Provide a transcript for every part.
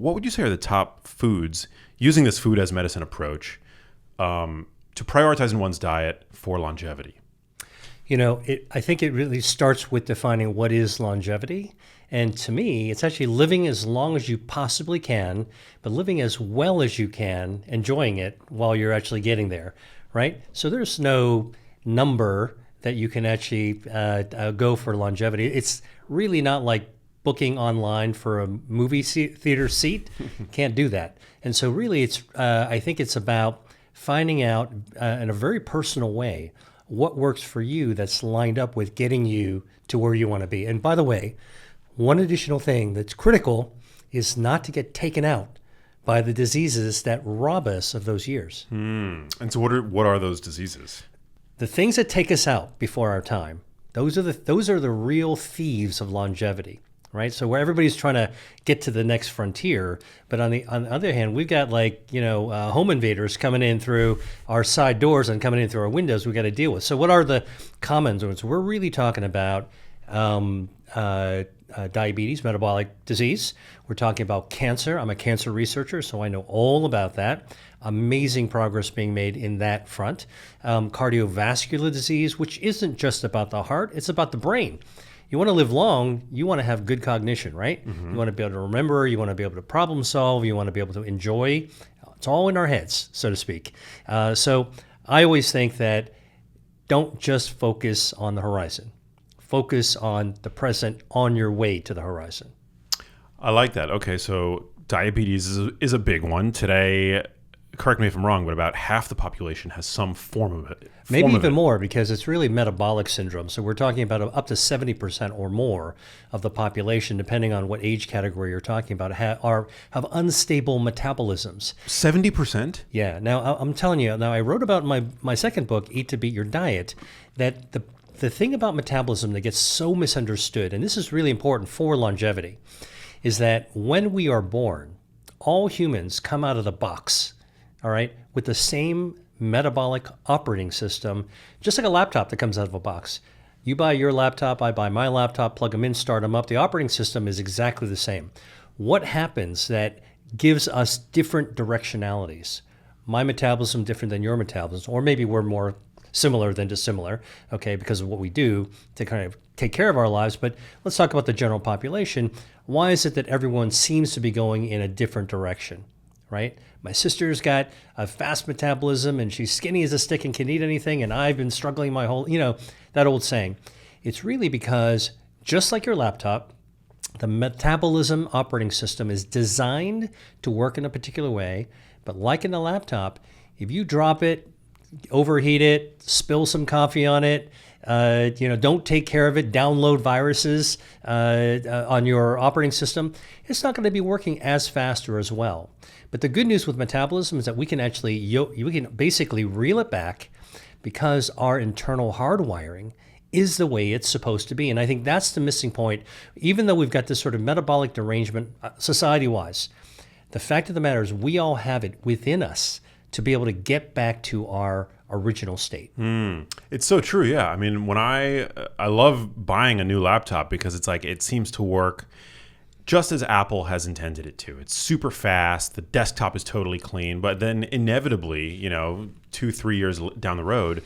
what would you say are the top foods, using this food as medicine approach, to prioritize in one's diet for longevity? I think it really starts with defining what is longevity. And to me, it's actually living as long as you possibly can, but living as well as you can, enjoying it while you're actually getting there, right? So there's no number that you can actually go for longevity. It's really not like booking online for a movie theater seat. Can't do that. And so really, I think it's about finding out in a very personal way what works for you that's lined up with getting you to where you want to be. And by the way, one additional thing that's critical is not to get taken out by the diseases that rob us of those years. And so what are those diseases? The things that take us out before our time, those are the real thieves of longevity, right? So where everybody's trying to get to the next frontier, but on the other hand, we've got home invaders coming in through our side doors and coming in through our windows we got to deal with. So what are the common ones? We're really talking about diabetes, metabolic disease. We're talking about cancer. I'm a cancer researcher, so I know all about that. Amazing progress being made in that front. Cardiovascular disease, which isn't just about the heart, it's about the brain. You want to live long, you want to have good cognition, right? Mm-hmm. You want to be able to remember, you want to be able to problem solve, you want to be able to enjoy. It's all in our heads, so to speak. So I always think that don't just focus on the horizon. Focus on the present, on your way to the horizon. I like that. Okay, so diabetes is a big one. Today, correct me if I'm wrong, but about half the population has some form of it. Maybe even more, because it's really metabolic syndrome. So we're talking about up to 70% or more of the population, depending on what age category you're talking about, have unstable metabolisms. 70%? Yeah. Now, I'm telling you, I wrote about my second book, Eat to Beat Your Diet, that the thing about metabolism that gets so misunderstood, and this is really important for longevity, is that when we are born, all humans come out of the box, all right, with the same metabolic operating system, just like a laptop that comes out of a box. You buy your laptop, I buy my laptop, plug them in, start them up. The operating system is exactly the same. What happens that gives us different directionalities? My metabolism different than your metabolism, or maybe we're more similar than dissimilar, okay, because of what we do to kind of take care of our lives. But let's talk about the general population. Why is it that everyone seems to be going in a different direction, right? My sister's got a fast metabolism and she's skinny as a stick and can eat anything, and I've been struggling my whole, that old saying. It's really because, just like your laptop, the metabolism operating system is designed to work in a particular way, but like in the laptop, if you drop it, overheat it, spill some coffee on it, don't take care of it, download viruses on your operating system, it's not going to be working as fast or as well. But the good news with metabolism is that we can basically reel it back because our internal hardwiring is the way it's supposed to be. And I think that's the missing point. Even though we've got this sort of metabolic derangement society-wise, the fact of the matter is we all have it within us to be able to get back to our original state. It's so true, yeah. I mean, when I love buying a new laptop because it's like it seems to work just as Apple has intended it to. It's super fast, the desktop is totally clean, but then inevitably, 2-3 years down the road,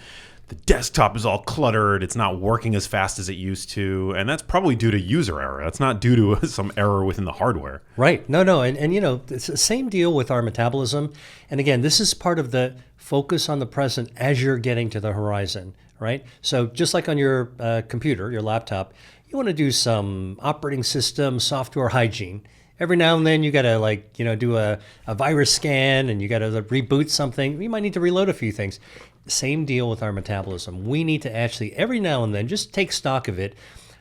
the desktop is all cluttered, it's not working as fast as it used to, and that's probably due to user error. That's not due to some error within the hardware. Right. No, and it's the same deal with our metabolism. And again, this is part of the focus on the present as you're getting to the horizon, right? So just like on your computer, your laptop, you want to do some operating system software hygiene. Every now and then you got to do a virus scan and you got to reboot something. You might need to reload a few things. Same deal with our metabolism. We need to actually every now and then just take stock of it.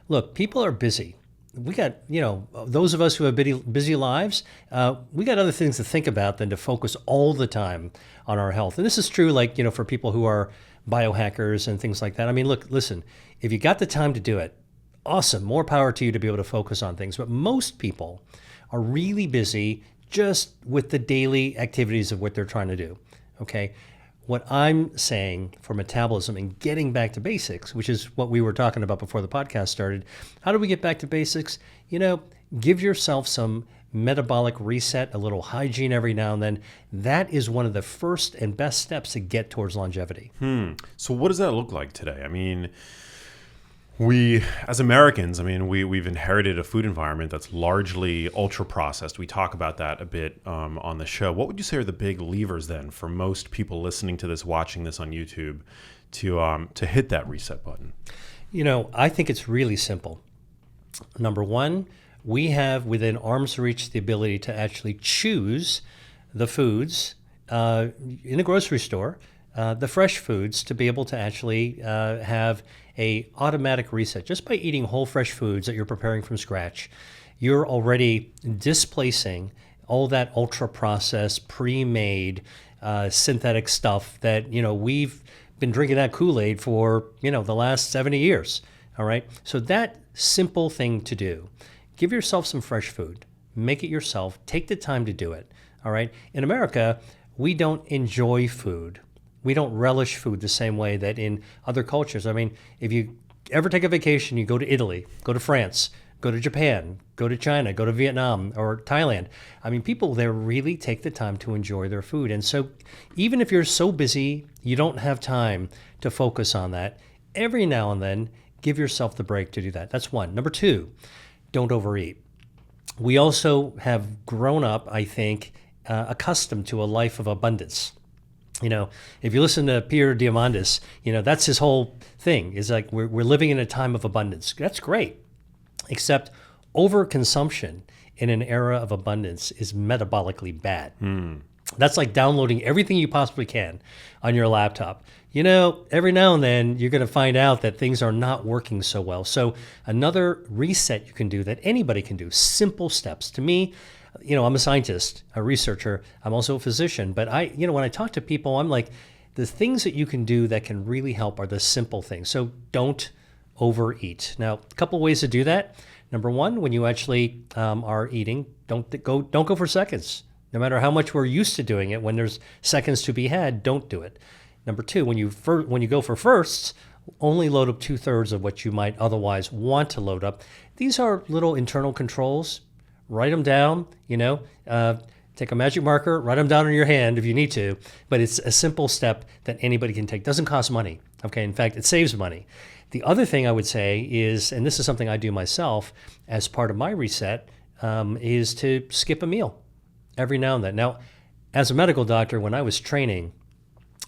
Look, people are busy. We got, those of us who have busy lives, we got other things to think about than to focus all the time on our health. And this is true, for people who are biohackers and things like that. I mean, look, listen, if you got the time to do it, awesome, more power to you to be able to focus on things. But most people are really busy just with the daily activities of what they're trying to do, okay? What I'm saying for metabolism and getting back to basics, which is what we were talking about before the podcast started, how do we get back to basics? Give yourself some metabolic reset, a little hygiene every now and then, that is one of the first and best steps to get towards longevity. So what does that look like today? I mean, we, as Americans, we've inherited a food environment that's largely ultra-processed. We talk about that a bit on the show. What would you say are the big levers then for most people listening to this, watching this on YouTube, to hit that reset button? I think it's really simple. Number one, we have within arm's reach the ability to actually choose the foods in a grocery store, the fresh foods, to be able to actually have a automatic reset. Just by eating whole fresh foods that you're preparing from scratch, you're already displacing all that ultra-processed, pre-made, synthetic stuff that, we've been drinking that Kool-Aid for, the last 70 years. All right. So that simple thing to do, give yourself some fresh food, make it yourself, take the time to do it. All right. In America, we don't enjoy food. We don't relish food the same way that in other cultures. If you ever take a vacation, you go to Italy, go to France, go to Japan, go to China, go to Vietnam or Thailand. People there really take the time to enjoy their food. And so even if you're so busy, you don't have time to focus on that, every now and then, give yourself the break to do that. That's one. Number two, don't overeat. We also have grown up, I think, accustomed to a life of abundance. If you listen to Peter Diamandis, that's his whole thing, is like we're living in a time of abundance. That's great. Except overconsumption in an era of abundance is metabolically bad. That's like downloading everything you possibly can on your laptop. Every now and then you're going to find out that things are not working so well. So another reset you can do that anybody can do, simple steps. To me, I'm a scientist, a researcher. I'm also a physician. But when I talk to people, I'm like, the things that you can do that can really help are the simple things. So don't overeat. Now, a couple ways to do that. Number one, when you actually are eating, don't go for seconds. No matter how much we're used to doing it, when there's seconds to be had, don't do it. Number two, when you go for firsts, only load up 2/3 of what you might otherwise want to load up. These are little internal controls. Write them down. Take a magic marker, write them down on your hand if you need to. But it's a simple step that anybody can take. Doesn't cost money. Okay, in fact, it saves money. The other thing I would say is, and this is something I do myself as part of my reset, is to skip a meal every now and then. Now, as a medical doctor, when I was training,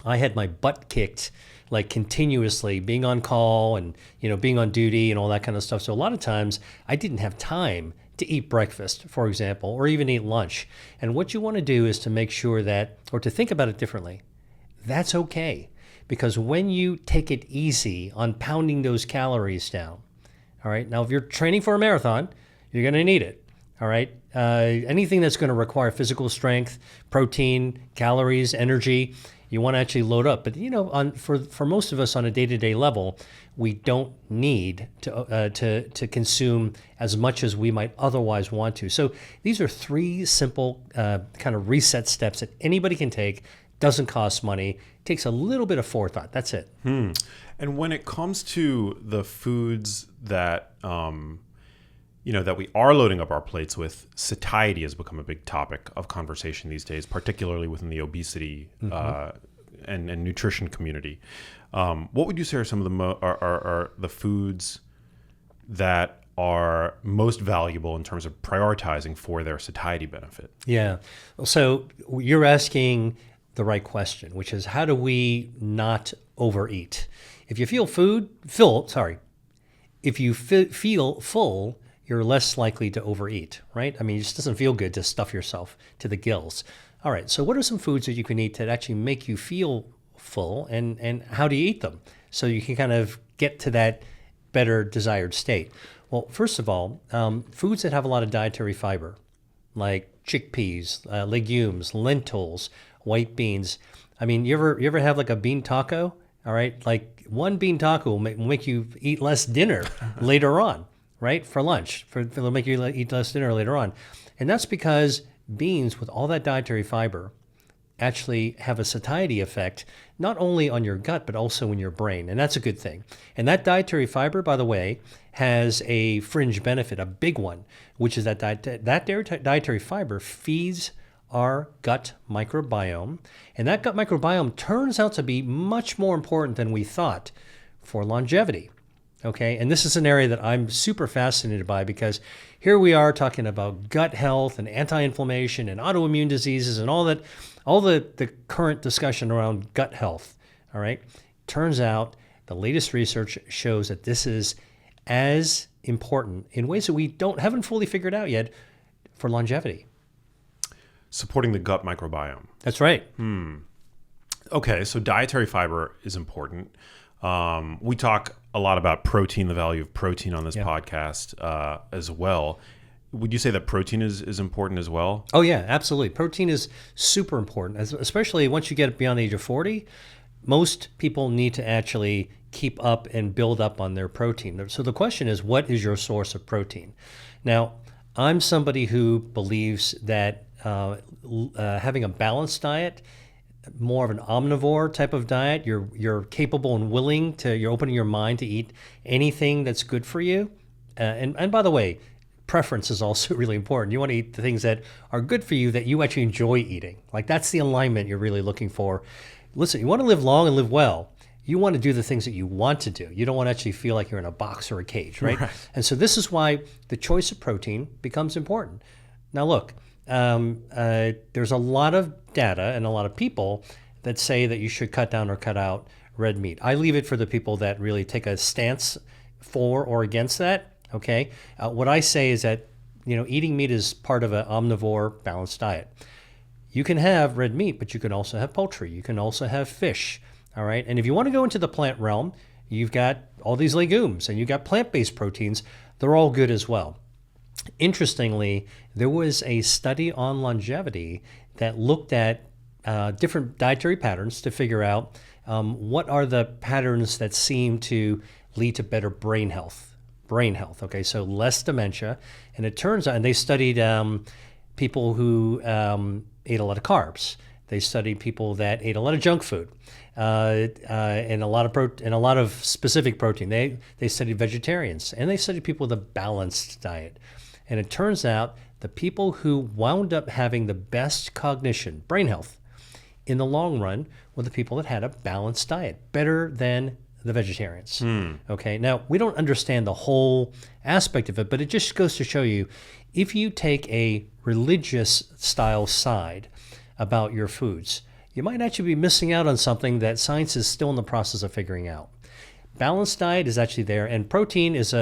I had my butt kicked like continuously, being on call and being on duty and all that kind of stuff. So a lot of times I didn't have time to eat breakfast, for example, or even eat lunch. And what you want to do is to make sure that, or to think about it differently. That's okay, because when you take it easy on pounding those calories down, all right. Now, if you're training for a marathon, you're going to need it. All right. Anything that's going to require physical strength, protein, calories, energy, you want to actually load up. But for most of us on a day-to-day level, we don't need to consume as much as we might otherwise want to. So these are three simple kind of reset steps that anybody can take. Doesn't cost money. Takes a little bit of forethought. That's it. And when it comes to the foods that that we are loading up our plates with, satiety has become a big topic of conversation these days, particularly within the obesity and nutrition community. What would you say are some of are the foods that are most valuable in terms of prioritizing for their satiety benefit? Yeah. So you're asking the right question, which is, how do we not overeat? If you feel full, you're less likely to overeat, right? It just doesn't feel good to stuff yourself to the gills. All right, so what are some foods that you can eat that actually make you feel full, and how do you eat them so you can kind of get to that better desired state? Well, first of all, foods that have a lot of dietary fiber, like chickpeas, legumes, lentils, white beans. You ever have like a bean taco? All right, like one bean taco will make you eat less dinner later on. Right, for lunch, it'll make you eat less dinner later on. And that's because beans, with all that dietary fiber, actually have a satiety effect, not only on your gut, but also in your brain. And that's a good thing. And that dietary fiber, by the way, has a fringe benefit, a big one, which is that dietary fiber feeds our gut microbiome. And that gut microbiome turns out to be much more important than we thought for longevity. Okay, and this is an area that I'm super fascinated by, because here we are talking about gut health and anti-inflammation and autoimmune diseases and all the current discussion around gut health. All right, turns out the latest research shows that this is as important in ways that we haven't fully figured out yet for longevity. Supporting the gut microbiome. That's right. Okay, so dietary fiber is important. We talk a lot about protein, the value of protein on this podcast as well. Would you say that protein is important as well? Oh, yeah, absolutely. Protein is super important, especially once you get beyond the age of 40. Most people need to actually keep up and build up on their protein. So the question is, what is your source of protein? Now, I'm somebody who believes that having a balanced diet, more of an omnivore type of diet, you're capable and willing to, you're opening your mind to eat anything that's good for you. And by the way, preference is also really important. You want to eat the things that are good for you, that you actually enjoy eating. Like, that's the alignment you're really looking for. Listen, you want to live long and live well. You want to do the things that you want to do. You don't want to actually feel like you're in a box or a cage, right? And so this is why the choice of protein becomes important. Now, look, there's a lot of data and a lot of people that say that you should cut down or cut out red meat. I leave it for the people that really take a stance for or against that. Okay, what I say is that eating meat is part of an omnivore balanced diet. You can have red meat, but you can also have poultry. You can also have fish. All right, and if you want to go into the plant realm, you've got all these legumes and you've got plant-based proteins. They're all good as well. Interestingly, there was a study on longevity that looked at different dietary patterns to figure out what are the patterns that seem to lead to better brain health. Okay, so less dementia. And it turns out, and they studied people who ate a lot of carbs. They studied people that ate a lot of junk food and a lot of specific protein. They studied vegetarians, and they studied people with a balanced diet. And it turns out the people who wound up having the best cognition, brain health, in the long run were the people that had a balanced diet, better than the vegetarians. Okay, now we don't understand the whole aspect of it, but it just goes to show you, if you take a religious style side about your foods, you might actually be missing out on something that science is still in the process of figuring out. Balanced diet is actually there, and protein is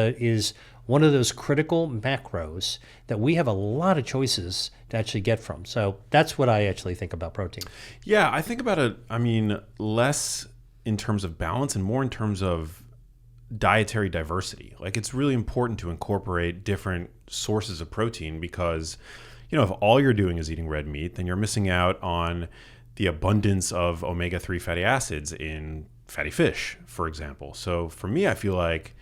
one of those critical macros that we have a lot of choices to actually get from. So that's what I actually think about protein. Yeah, I think about it, less in terms of balance and more in terms of dietary diversity. Like, it's really important to incorporate different sources of protein, because if all you're doing is eating red meat, then you're missing out on the abundance of omega-3 fatty acids in fatty fish, for example. So for me, I feel like,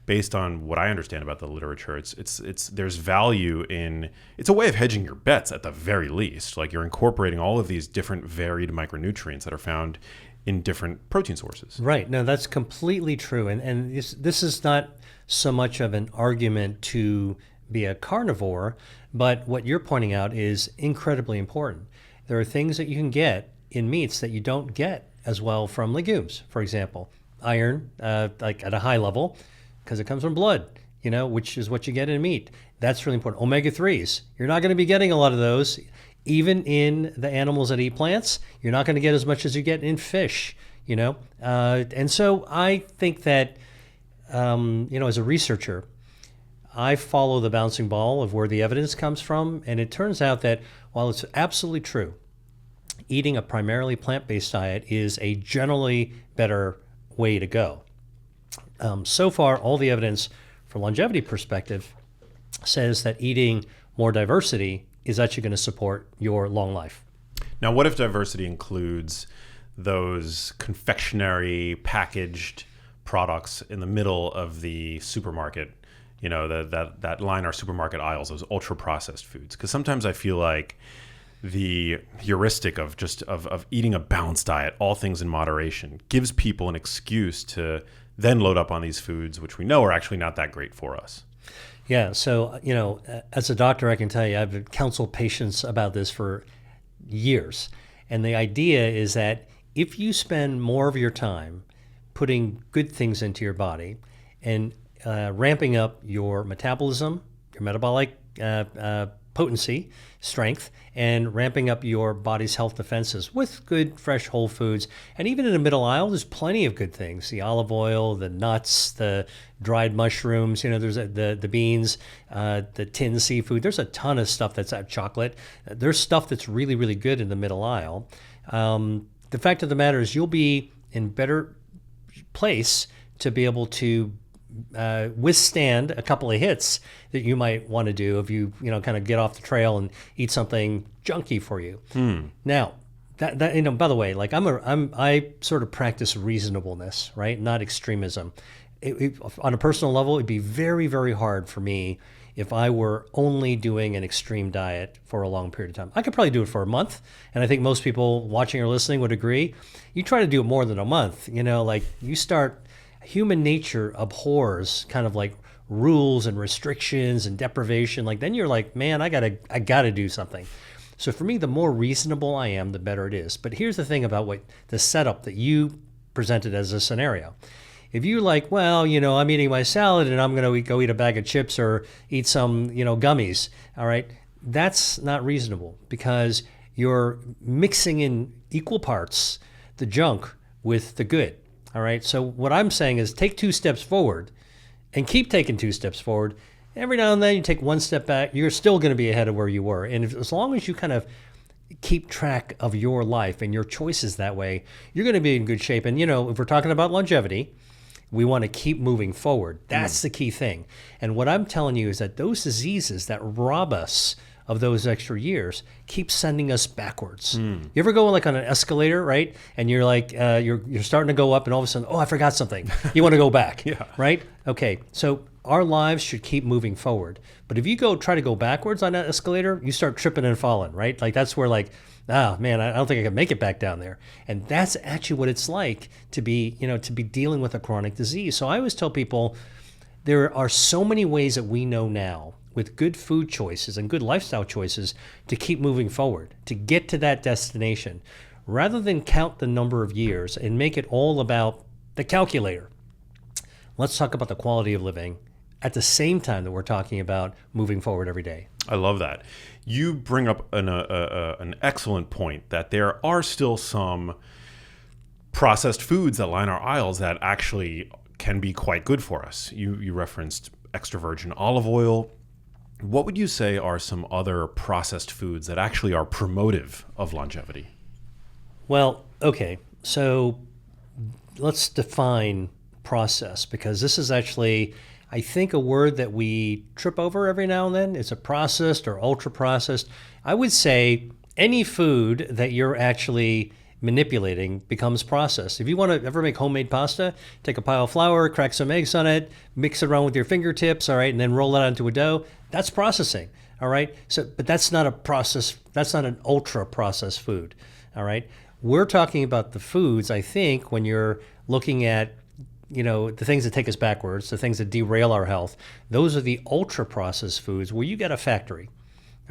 based on what I understand about the literature, it's there's value in, it's a way of hedging your bets at the very least. Like, you're incorporating all of these different varied micronutrients that are found in different protein sources. Right. No, that's completely true. And this is not so much of an argument to be a carnivore, but what you're pointing out is incredibly important. There are things that you can get in meats that you don't get as well from legumes. For example, iron, like at a high level, because it comes from blood, which is what you get in meat. That's really important. Omega-3s, you're not going to be getting a lot of those. Even in the animals that eat plants, you're not going to get as much as you get in fish, And so I think that, as a researcher, I follow the bouncing ball of where the evidence comes from. And it turns out that while it's absolutely true, eating a primarily plant-based diet is a generally better way to go. So far, all the evidence from longevity perspective says that eating more diversity is actually going to support your long life. Now, what if diversity includes those confectionery packaged products in the middle of the supermarket, that line our supermarket aisles, those ultra processed foods? Because sometimes I feel like the heuristic of of eating a balanced diet, all things in moderation, gives people an excuse to then load up on these foods, which we know are actually not that great for us. Yeah. So, as a doctor, I can tell you, I've counseled patients about this for years. And the idea is that if you spend more of your time putting good things into your body and ramping up your metabolism, your metabolic potency, strength, and ramping up your body's health defenses with good, fresh, whole foods. And even in the middle aisle, there's plenty of good things. The olive oil, the nuts, the dried mushrooms, there's the beans, the tinned seafood. There's a ton of stuff that's chocolate. There's stuff that's really, really good in the middle aisle. The fact of the matter is you'll be in better place to be able to withstand a couple of hits that you might want to do if you kind of get off the trail and eat something junky for you. Now, that by the way, like I sort of practice reasonableness, right? Not extremism. On a personal level, it'd be very, very hard for me if I were only doing an extreme diet for a long period of time. I could probably do it for a month, and I think most people watching or listening would agree. You try to do it more than a month, human nature abhors kind of like rules and restrictions and deprivation. Like then you're like, man, I gotta do something. So for me, the more reasonable I am, the better it is. But here's the thing about the setup that you presented as a scenario. If you're like, well, I'm eating my salad and I'm gonna go eat a bag of chips or eat some, gummies. All right, that's not reasonable because you're mixing in equal parts the junk with the good. All right. So what I'm saying is take 2 steps forward and keep taking 2 steps forward. Every now and then you take 1 step back, you're still going to be ahead of where you were. And as long as you kind of keep track of your life and your choices that way, you're going to be in good shape. And, if we're talking about longevity, we want to keep moving forward. That's the key thing. And what I'm telling you is that those diseases that rob us of those extra years keep sending us backwards. You ever go like on an escalator, right? And you're like, you're starting to go up and all of a sudden, oh, I forgot something. You want to go back, right? Okay, so our lives should keep moving forward. But if you try to go backwards on that escalator, you start tripping and falling, right? Like that's where like, man, I don't think I can make it back down there. And that's actually what it's like to be dealing with a chronic disease. So I always tell people there are so many ways that we know now with good food choices and good lifestyle choices to keep moving forward, to get to that destination, rather than count the number of years and make it all about the calculator. Let's talk about the quality of living at the same time that we're talking about moving forward every day. I love that. You bring up an excellent point that there are still some processed foods that line our aisles that actually can be quite good for us. You referenced extra virgin olive oil. What would you say are some other processed foods that actually are promotive of longevity? Well, okay, so let's define process, because this is actually, I think, a word that we trip over every now and then. It's a processed or ultra processed. I would say any food that you're actually manipulating becomes processed. If you want to ever make homemade pasta, take a pile of flour, crack some eggs on it, mix it around with your fingertips, all right, and then roll it out into a dough. That's processing, all right? So, but that's not a process. That's not an ultra processed food, all right? We're talking about the foods, I think, when you're looking at, the things that take us backwards, the things that derail our health. Those are the ultra processed foods where you got a factory,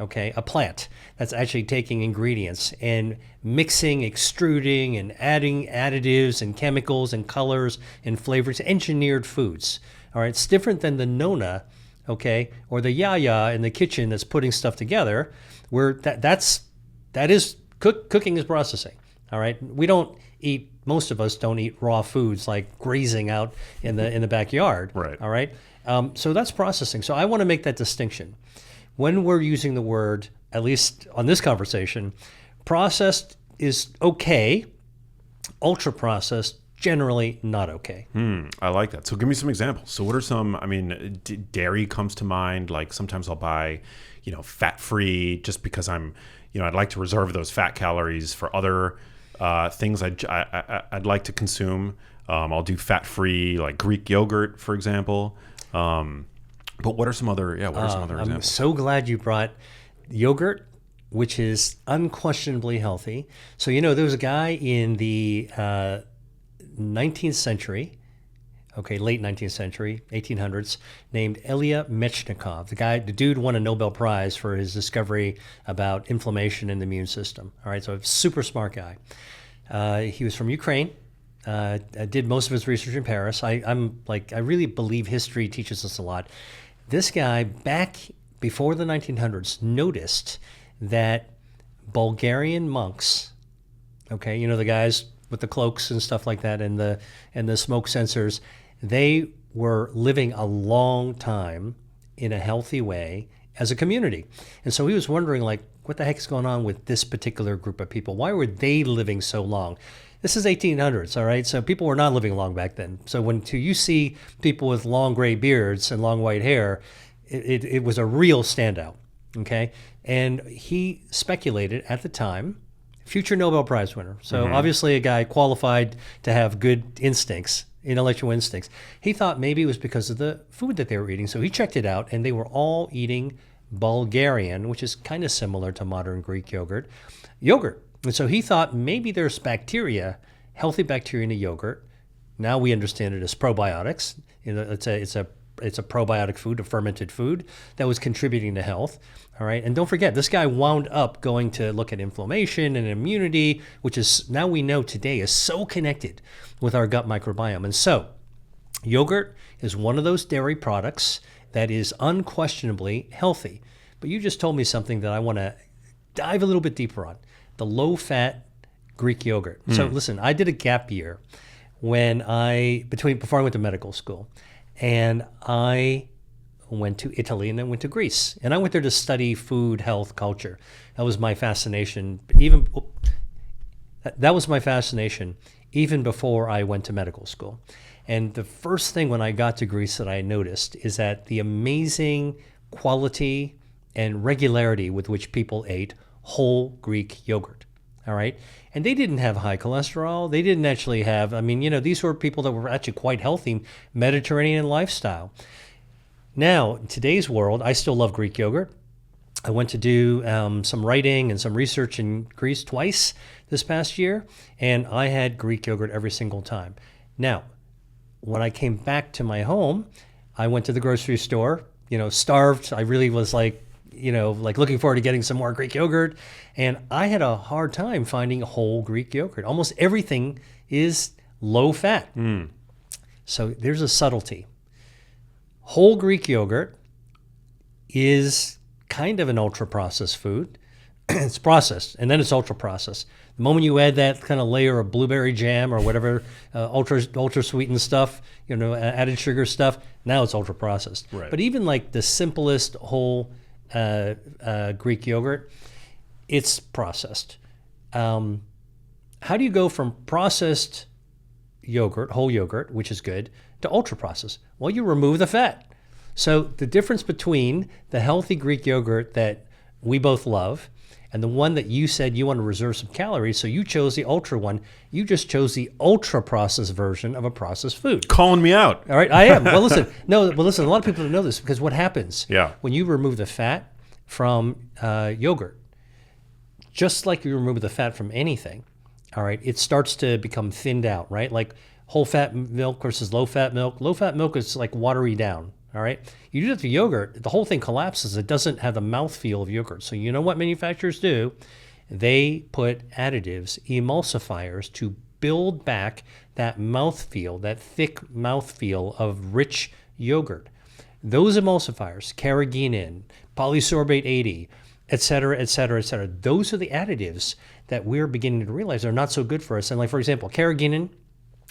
okay, a plant that's actually taking ingredients and mixing, extruding, and adding additives and chemicals and colors and flavors, engineered foods. All right, it's different than the Nona, okay, or the Yaya in the kitchen that's putting stuff together, where cooking is processing. All right, most of us don't eat raw foods like grazing out in the backyard. Right. All right, so that's processing. So I want to make that distinction. When we're using the word, at least on this conversation, processed is okay, ultra processed, generally not okay. I like that. So give me some examples. So what are some, dairy comes to mind. Like sometimes I'll buy, fat-free just because I'd like to reserve those fat calories for other things I'd like to consume. I'll do fat-free, like Greek yogurt, for example. But what are some other examples? I'm so glad you brought yogurt. which is unquestionably healthy. So, there was a guy in the 19th century, late 19th century, 1800s, named Ilya Mechnikov. The dude won a Nobel Prize for his discovery about inflammation in the immune system. All right, so a super smart guy. He was from Ukraine. Did most of his research in Paris. I really believe history teaches us a lot. This guy, back before the 1900s, noticed that Bulgarian monks, the guys with the cloaks and stuff like that, and the smoke sensors, they were living a long time in a healthy way as a community. And so he was wondering, what the heck is going on with this particular group of people? Why were they living so long? This is 1800s, all right? So people were not living long back then. So when you see people with long gray beards and long white hair, it was a real standout, okay? And he speculated at the time, future Nobel Prize winner. So obviously a guy qualified to have good instincts, intellectual instincts. He thought maybe it was because of the food that they were eating. So he checked it out, and they were all eating Bulgarian, which is kind of similar to modern Greek yogurt. And so he thought maybe there's bacteria, healthy bacteria in the yogurt. Now we understand it as probiotics. It's a probiotic food, a fermented food that was contributing to health. All right. And don't forget, this guy wound up going to look at inflammation and immunity, which is now we know today is so connected with our gut microbiome. And so yogurt is one of those dairy products that is unquestionably healthy. But you just told me something that I want to dive a little bit deeper on, the low-fat Greek yogurt. So listen, I did a gap year before I went to medical school. And I went to Italy and then went to Greece. And I went there to study food, health, culture. That was my fascination. Even before I went to medical school. And the first thing when I got to Greece that I noticed is that the amazing quality and regularity with which people ate whole Greek yogurt. All right. And they didn't have high cholesterol. They didn't actually have, these were people that were actually quite healthy, Mediterranean lifestyle. Now, in today's world, I still love Greek yogurt. I went to do some writing and some research in Greece twice this past year, and I had Greek yogurt every single time. Now, when I came back to my home, I went to the grocery store, starved. I really was looking forward to getting some more Greek yogurt. And I had a hard time finding whole Greek yogurt. Almost everything is low fat. So there's a subtlety. Whole Greek yogurt is kind of an ultra-processed food. It's processed, and then it's ultra-processed. The moment you add that kind of layer of blueberry jam or whatever, ultra-sweetened stuff, added sugar stuff, now it's ultra-processed. Right. But even like the simplest whole Greek yogurt, it's processed. How do you go from processed yogurt, whole yogurt, which is good, to ultra-processed? Well, you remove the fat. So the difference between the healthy Greek yogurt that we both love and the one that you said you want to reserve some calories, so you chose the ultra one. You just chose the ultra-processed version of a processed food. Calling me out. All right, I am. Well, listen. A lot of people don't know this because what happens when you remove the fat from yogurt, just like you remove the fat from anything, all right, it starts to become thinned out, right? Like whole fat milk versus low fat milk. Low fat milk is like watery down, all right? You do that to yogurt, the whole thing collapses. It doesn't have the mouthfeel of yogurt. So you know what manufacturers do? They put additives, emulsifiers, to build back that mouthfeel, that thick mouthfeel of rich yogurt. Those emulsifiers, carrageenan, polysorbate 80, et cetera, et cetera, et cetera, those are the additives that we're beginning to realize are not so good for us. And like, for example, carrageenan,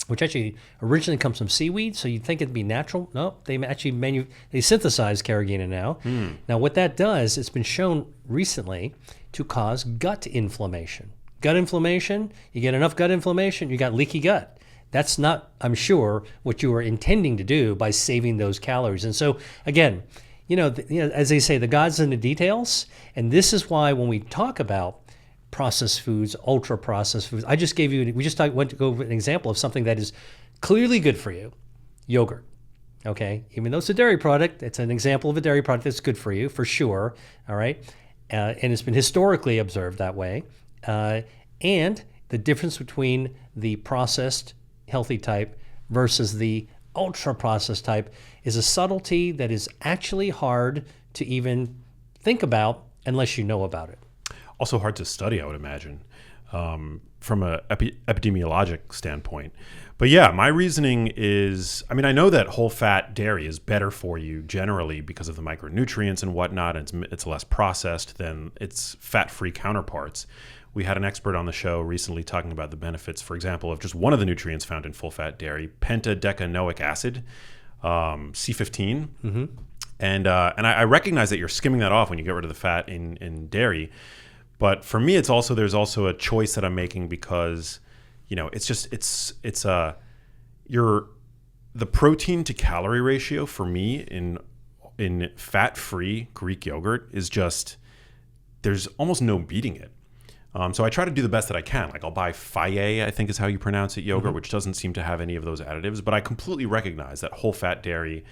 which actually originally comes from seaweed, so you'd think it'd be natural. No, they actually they synthesize carrageenan now. Now, what that does, it's been shown recently to cause gut inflammation. Gut inflammation, you get enough gut inflammation, you got leaky gut. That's not, I'm sure, what you were intending to do by saving those calories. And so, again, as they say, the God's in the details. And this is why when we talk about processed foods, ultra processed foods, we just went to go over an example of something that is clearly good for you, yogurt. Okay, even though it's a dairy product, it's an example of a dairy product that's good for you for sure. All right, and it's been historically observed that way. And the difference between the processed healthy type versus the ultra-processed type is a subtlety that is actually hard to even think about unless you know about it. Also hard to study, I would imagine, from a epidemiologic standpoint. But yeah, my reasoning is, I mean, I know that whole fat dairy is better for you generally because of the micronutrients and whatnot. And it's less processed than its fat-free counterparts. We had an expert on the show recently talking about the benefits, for example, of just one of the nutrients found in full-fat dairy, pentadecanoic acid, C15. Mm-hmm. And I recognize that you're skimming that off when you get rid of the fat in dairy. But for me, there's also a choice that I'm making because, you know, the protein to calorie ratio for me in fat-free Greek yogurt is just, there's almost no beating it. So I try to do the best that I can. Like I'll buy Faye, I think is how you pronounce it, yogurt, which doesn't seem to have any of those additives. But I completely recognize that whole fat dairy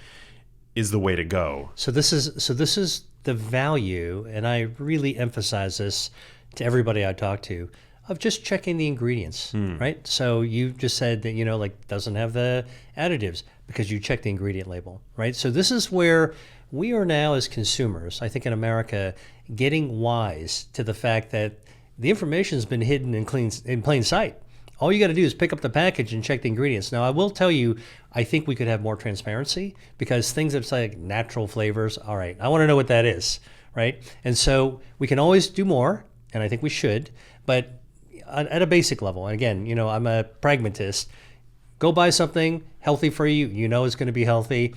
is the way to go. So this is the value, and I really emphasize this to everybody I talk to, of just checking the ingredients, right? So you just said that, you know, like doesn't have the additives because you check the ingredient label, right? So this is where we are now as consumers, I think in America, getting wise to the fact that the information has been hidden in plain sight. All you got to do is pick up the package and check the ingredients. Now, I will tell you, I think we could have more transparency because things that's like natural flavors, all right, I want to know what that is, right? And so we can always do more, and I think we should, but at a basic level, and again, you know, I'm a pragmatist, go buy something healthy for you, you know it's going to be healthy.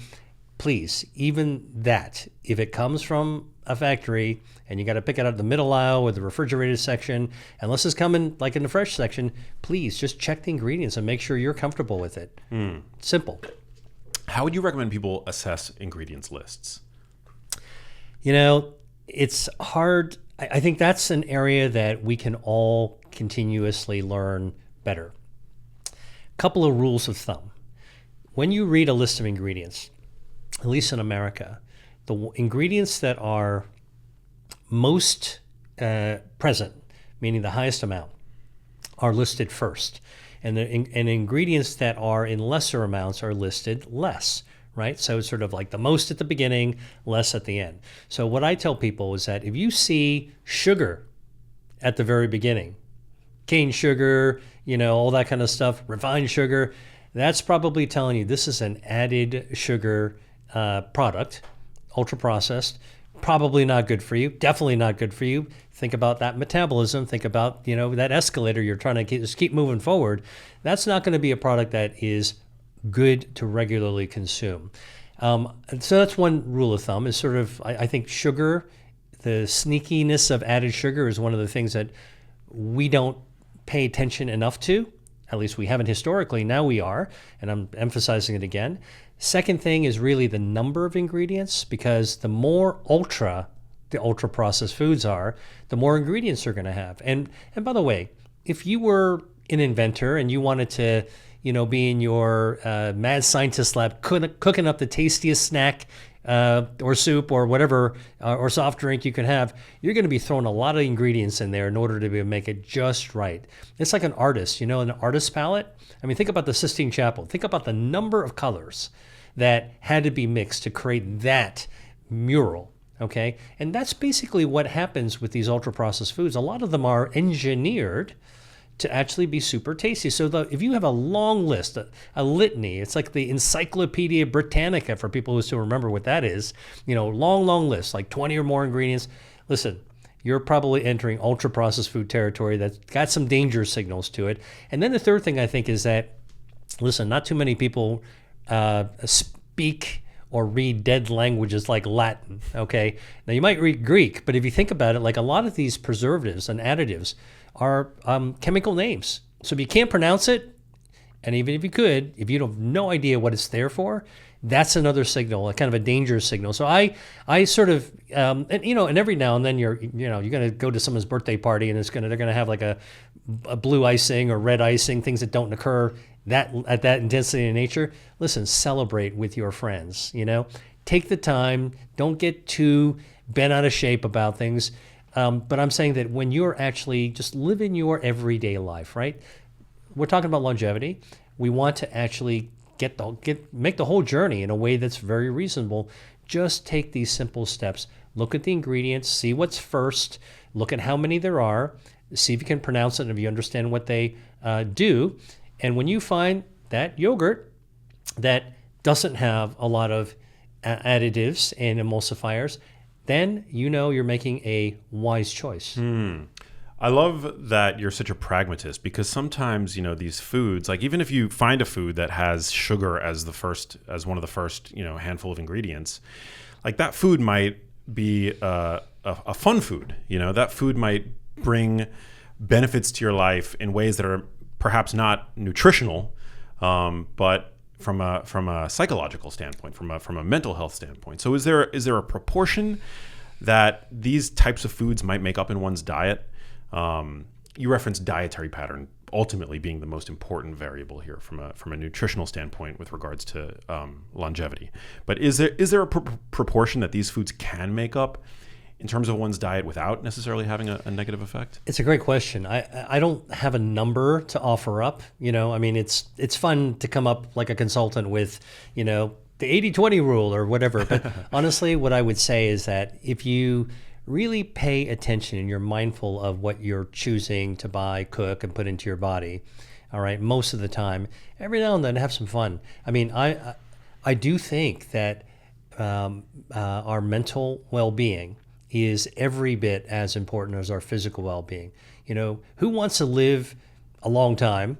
Please, even that, if it comes from a factory and you got to pick it out of the middle aisle or the refrigerated section, unless it's coming like in the fresh section, please just check the ingredients and make sure you're comfortable with it. Simple. How would you recommend people assess ingredients lists? You know, it's hard. I think that's an area that we can all continuously learn better. Couple of rules of thumb. When you read a list of ingredients, at least in America, the ingredients that are most present, meaning the highest amount, are listed first. And ingredients that are in lesser amounts are listed less, right? So it's sort of like the most at the beginning, less at the end. So what I tell people is that if you see sugar at the very beginning, cane sugar, you know, all that kind of stuff, refined sugar, that's probably telling you this is an added sugar product, ultra processed, probably not good for you, definitely not good for you. Think about that metabolism, think about, you know, that escalator you're trying to just keep moving forward. That's not going to be a product that is good to regularly consume. So that's one rule of thumb is sort of, I think sugar, the sneakiness of added sugar is one of the things that we don't pay attention enough to. At least we haven't historically, now we are, and I'm emphasizing it again. Second thing is really the number of ingredients, because the more the ultra processed foods are, the more ingredients they're going to have. And by the way, if you were an inventor and you wanted to, you know, be in your mad scientist lab cooking up the tastiest snack or soup or whatever or soft drink you can have, you're going to be throwing a lot of ingredients in there in order to make it just right. It's like an artist, you know, an artist's palette. I mean, think about the Sistine Chapel. Think about the number of colors that had to be mixed to create that mural, okay? And that's basically what happens with these ultra-processed foods. A lot of them are engineered to actually be super tasty. So if you have a long list, a litany, it's like the Encyclopedia Britannica for people who still remember what that is, you know, long list, like 20 or more ingredients. Listen, you're probably entering ultra-processed food territory that's got some danger signals to it. And then the third thing I think is that, listen, not too many people speak or read dead languages like Latin, okay? Now, you might read Greek, but if you think about it, like a lot of these preservatives and additives are chemical names. So if you can't pronounce it, and even if you could, if you have no idea what it's there for, that's another signal, a kind of a danger signal. So I sort of, and you know, and every now and then you're going to go to someone's birthday party and they're going to have like a blue icing or red icing, things that don't occur at that intensity in nature. Listen, celebrate with your friends, you know, take the time, don't get too bent out of shape about things. But I'm saying that when you're actually just living your everyday life, right? We're talking about longevity. We want to actually make the whole journey in a way that's very reasonable. Just take these simple steps. Look at the ingredients, see what's first, look at how many there are, see if you can pronounce it and if you understand what they do. And when you find that yogurt that doesn't have a lot of additives and emulsifiers, then you know you're making a wise choice. I love that you're such a pragmatist, because sometimes, these foods, like even if you find a food that has sugar as one of the first, handful of ingredients, like that food might be a fun food. That food might bring benefits to your life in ways that are perhaps not nutritional, but from a psychological standpoint, from a mental health standpoint. So is there a proportion that these types of foods might make up in one's diet? You referenced dietary pattern ultimately being the most important variable here from a nutritional standpoint with regards to longevity. But is there a proportion that these foods can make up in terms of one's diet without necessarily having a negative effect? It's a great question. I don't have a number to offer up. It's fun to come up like a consultant with, the 80-20 rule or whatever. But honestly, what I would say is that if you really pay attention and you're mindful of what you're choosing to buy, cook, and put into your body, all right, most of the time, every now and then have some fun. I do think that our mental well-being is every bit as important as our physical well-being. Who wants to live a long time?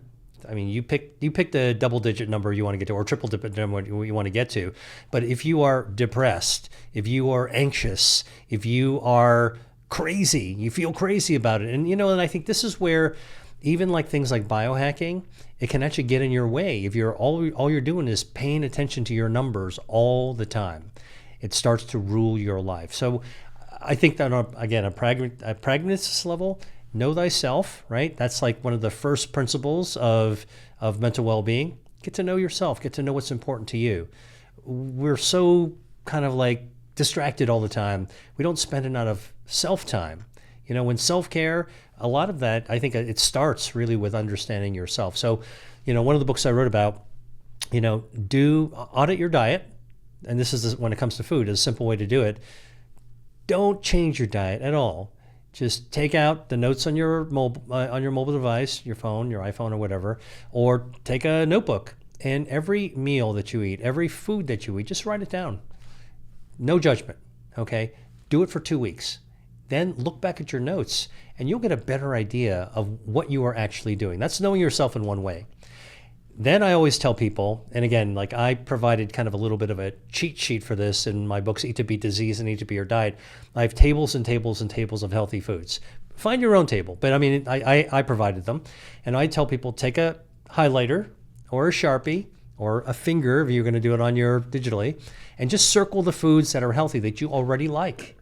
You pick the double-digit number you want to get to, or triple-digit number you want to get to. But if you are depressed, if you are anxious, if you are crazy, you feel crazy about it, and I think this is where even like things like biohacking, it can actually get in your way. If you're all you're doing is paying attention to your numbers all the time, it starts to rule your life. So I think that again, a pragmatist level. Know thyself, right? That's like one of the first principles of mental well-being. Get to know yourself. Get to know what's important to you. We're so kind of like distracted all the time. We don't spend enough of self-time. When self-care, a lot of that, I think it starts really with understanding yourself. So, one of the books I wrote about, audit your diet. And this is, when it comes to food, a simple way to do it. Don't change your diet at all. Just take out the notes on your mobile device, your phone, your iPhone, or whatever, or take a notebook, and every meal that you eat, every food that you eat, just write it down. No judgment, okay? Do it for 2 weeks. Then look back at your notes, and you'll get a better idea of what you are actually doing. That's knowing yourself in one way. Then I always tell people, and again, like I provided kind of a little bit of a cheat sheet for this in my books, Eat to Beat Disease and Eat to Beat Your Diet. I have tables and tables and tables of healthy foods. Find your own table, but I provided them. And I tell people, take a highlighter or a Sharpie or a finger, if you're going to do it on your digitally, and just circle the foods that are healthy that you already like.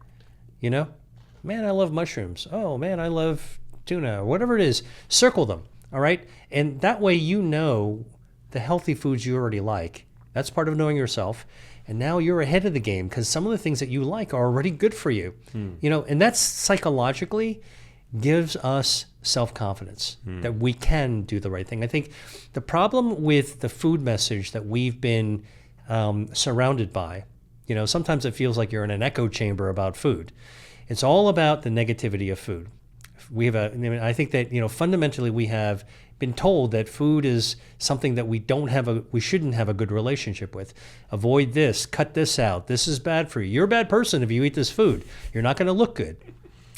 Man, I love mushrooms. Oh man, I love tuna, or whatever it is. Circle them. All right. And that way, the healthy foods you already like. That's part of knowing yourself. And now you're ahead of the game because some of the things that you like are already good for you. And that's psychologically gives us self-confidence that we can do the right thing. I think the problem with the food message that we've been surrounded by, sometimes it feels like you're in an echo chamber about food. It's all about the negativity of food. I think that, fundamentally we have been told that food is something that we shouldn't have a good relationship with. Avoid this, cut this out. This is bad for you. You're a bad person if you eat this food. You're not going to look good.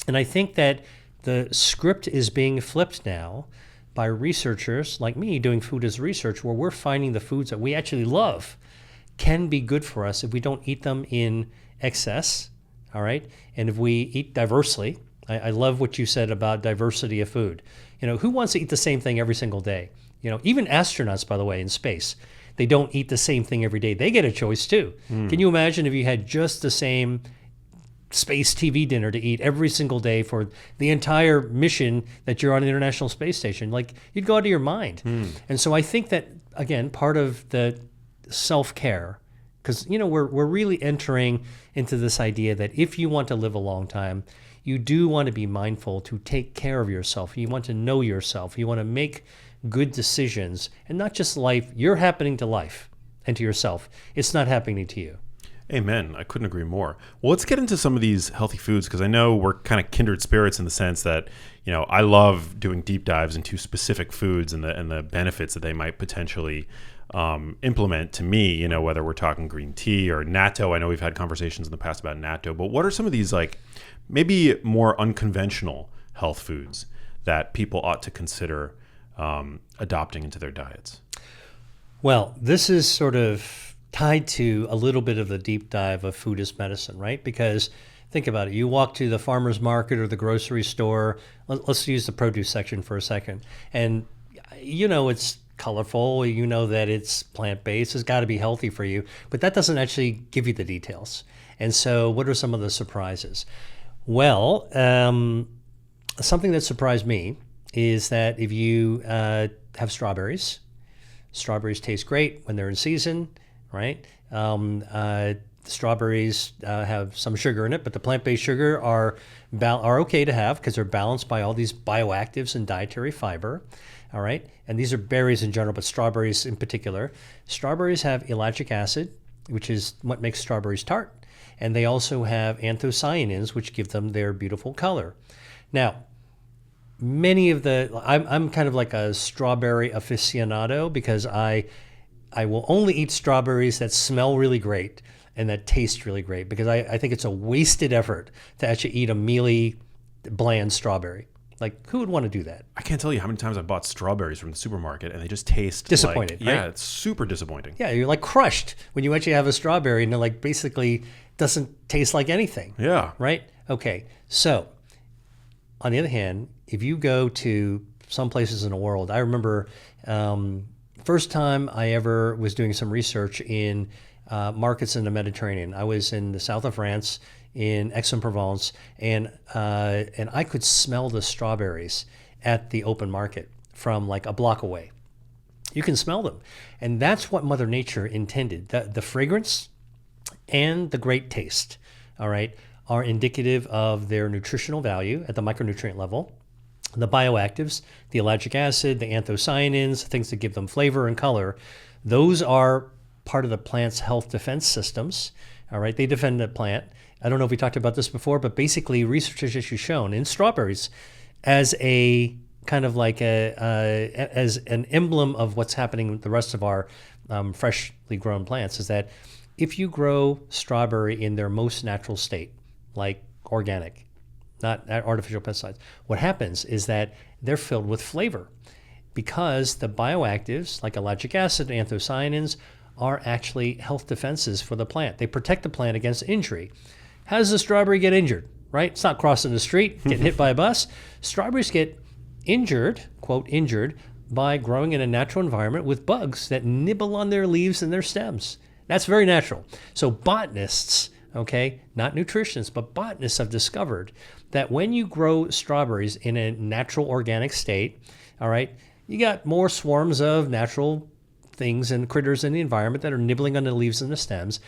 And I think that the script is being flipped now by researchers like me doing food as research, where we're finding the foods that we actually love can be good for us if we don't eat them in excess. All right. And if we eat diversely. I love what you said about diversity of food. Who wants to eat the same thing every single day? Even astronauts, by the way, in space, they don't eat the same thing every day. They get a choice too. Can you imagine if you had just the same space TV dinner to eat every single day for the entire mission that you're on the International Space Station? Like, you'd go out of your mind. And so I think that, again, part of the self-care, because, we're really entering into this idea that if you want to live a long time, you do want to be mindful to take care of yourself. You want to know yourself. You want to make good decisions, and not just life. You're happening to life and to yourself. It's not happening to you. Amen. I couldn't agree more. Well, let's get into some of these healthy foods, because I know we're kind of kindred spirits in the sense that, I love doing deep dives into specific foods and the benefits that they might potentially implement to me, whether we're talking green tea or natto. I know we've had conversations in the past about natto, but what are some of these maybe more unconventional health foods that people ought to consider adopting into their diets? Well, this is sort of tied to a little bit of the deep dive of food as medicine, right? Because think about it. You walk to the farmer's market or the grocery store. Let's use the produce section for a second. And it's colorful. You know that it's plant-based. It's got to be healthy for you. But that doesn't actually give you the details. And so what are some of the surprises? Well, something that surprised me is that if you have strawberries taste great when they're in season, right? Strawberries have some sugar in it, but the plant-based sugar are okay to have because they're balanced by all these bioactives and dietary fiber, all right? And these are berries in general, but strawberries in particular. Strawberries have ellagic acid, which is what makes strawberries tart, and they also have anthocyanins, which give them their beautiful color. Now, I'm kind of like a strawberry aficionado because I will only eat strawberries that smell really great and that taste really great, because I think it's a wasted effort to actually eat a mealy, bland strawberry. Like, who would want to do that? I can't tell you how many times I bought strawberries from the supermarket and they just taste disappointed. Right? Yeah, it's super disappointing. Yeah, you're like crushed when you actually have a strawberry and it basically doesn't taste like anything. Yeah. Right? Okay. So, on the other hand, if you go to some places in the world, I remember first time I ever was doing some research in markets in the Mediterranean. I was in the south of France, in Aix-en-Provence, and I could smell the strawberries at the open market from like a block away. You can smell them. And that's what Mother Nature intended. The fragrance and the great taste, all right, are indicative of their nutritional value at the micronutrient level. The bioactives, the ellagic acid, the anthocyanins, things that give them flavor and color, those are part of the plant's health defense systems. All right, they defend the plant. I don't know if we talked about this before, but basically research has actually shown in strawberries as a kind of like as an emblem of what's happening with the rest of our freshly grown plants, is that if you grow strawberry in their most natural state, like organic, not artificial pesticides, what happens is that they're filled with flavor because the bioactives like ellagic acid and anthocyanins are actually health defenses for the plant. They protect the plant against injury. How does the strawberry get injured, right? It's not crossing the street, getting hit by a bus. Strawberries get injured, quote, injured, by growing in a natural environment with bugs that nibble on their leaves and their stems. That's very natural. So botanists, okay, not nutritionists, but botanists have discovered that when you grow strawberries in a natural organic state, all right, you got more swarms of natural things and critters in the environment that are nibbling on the leaves and the stems,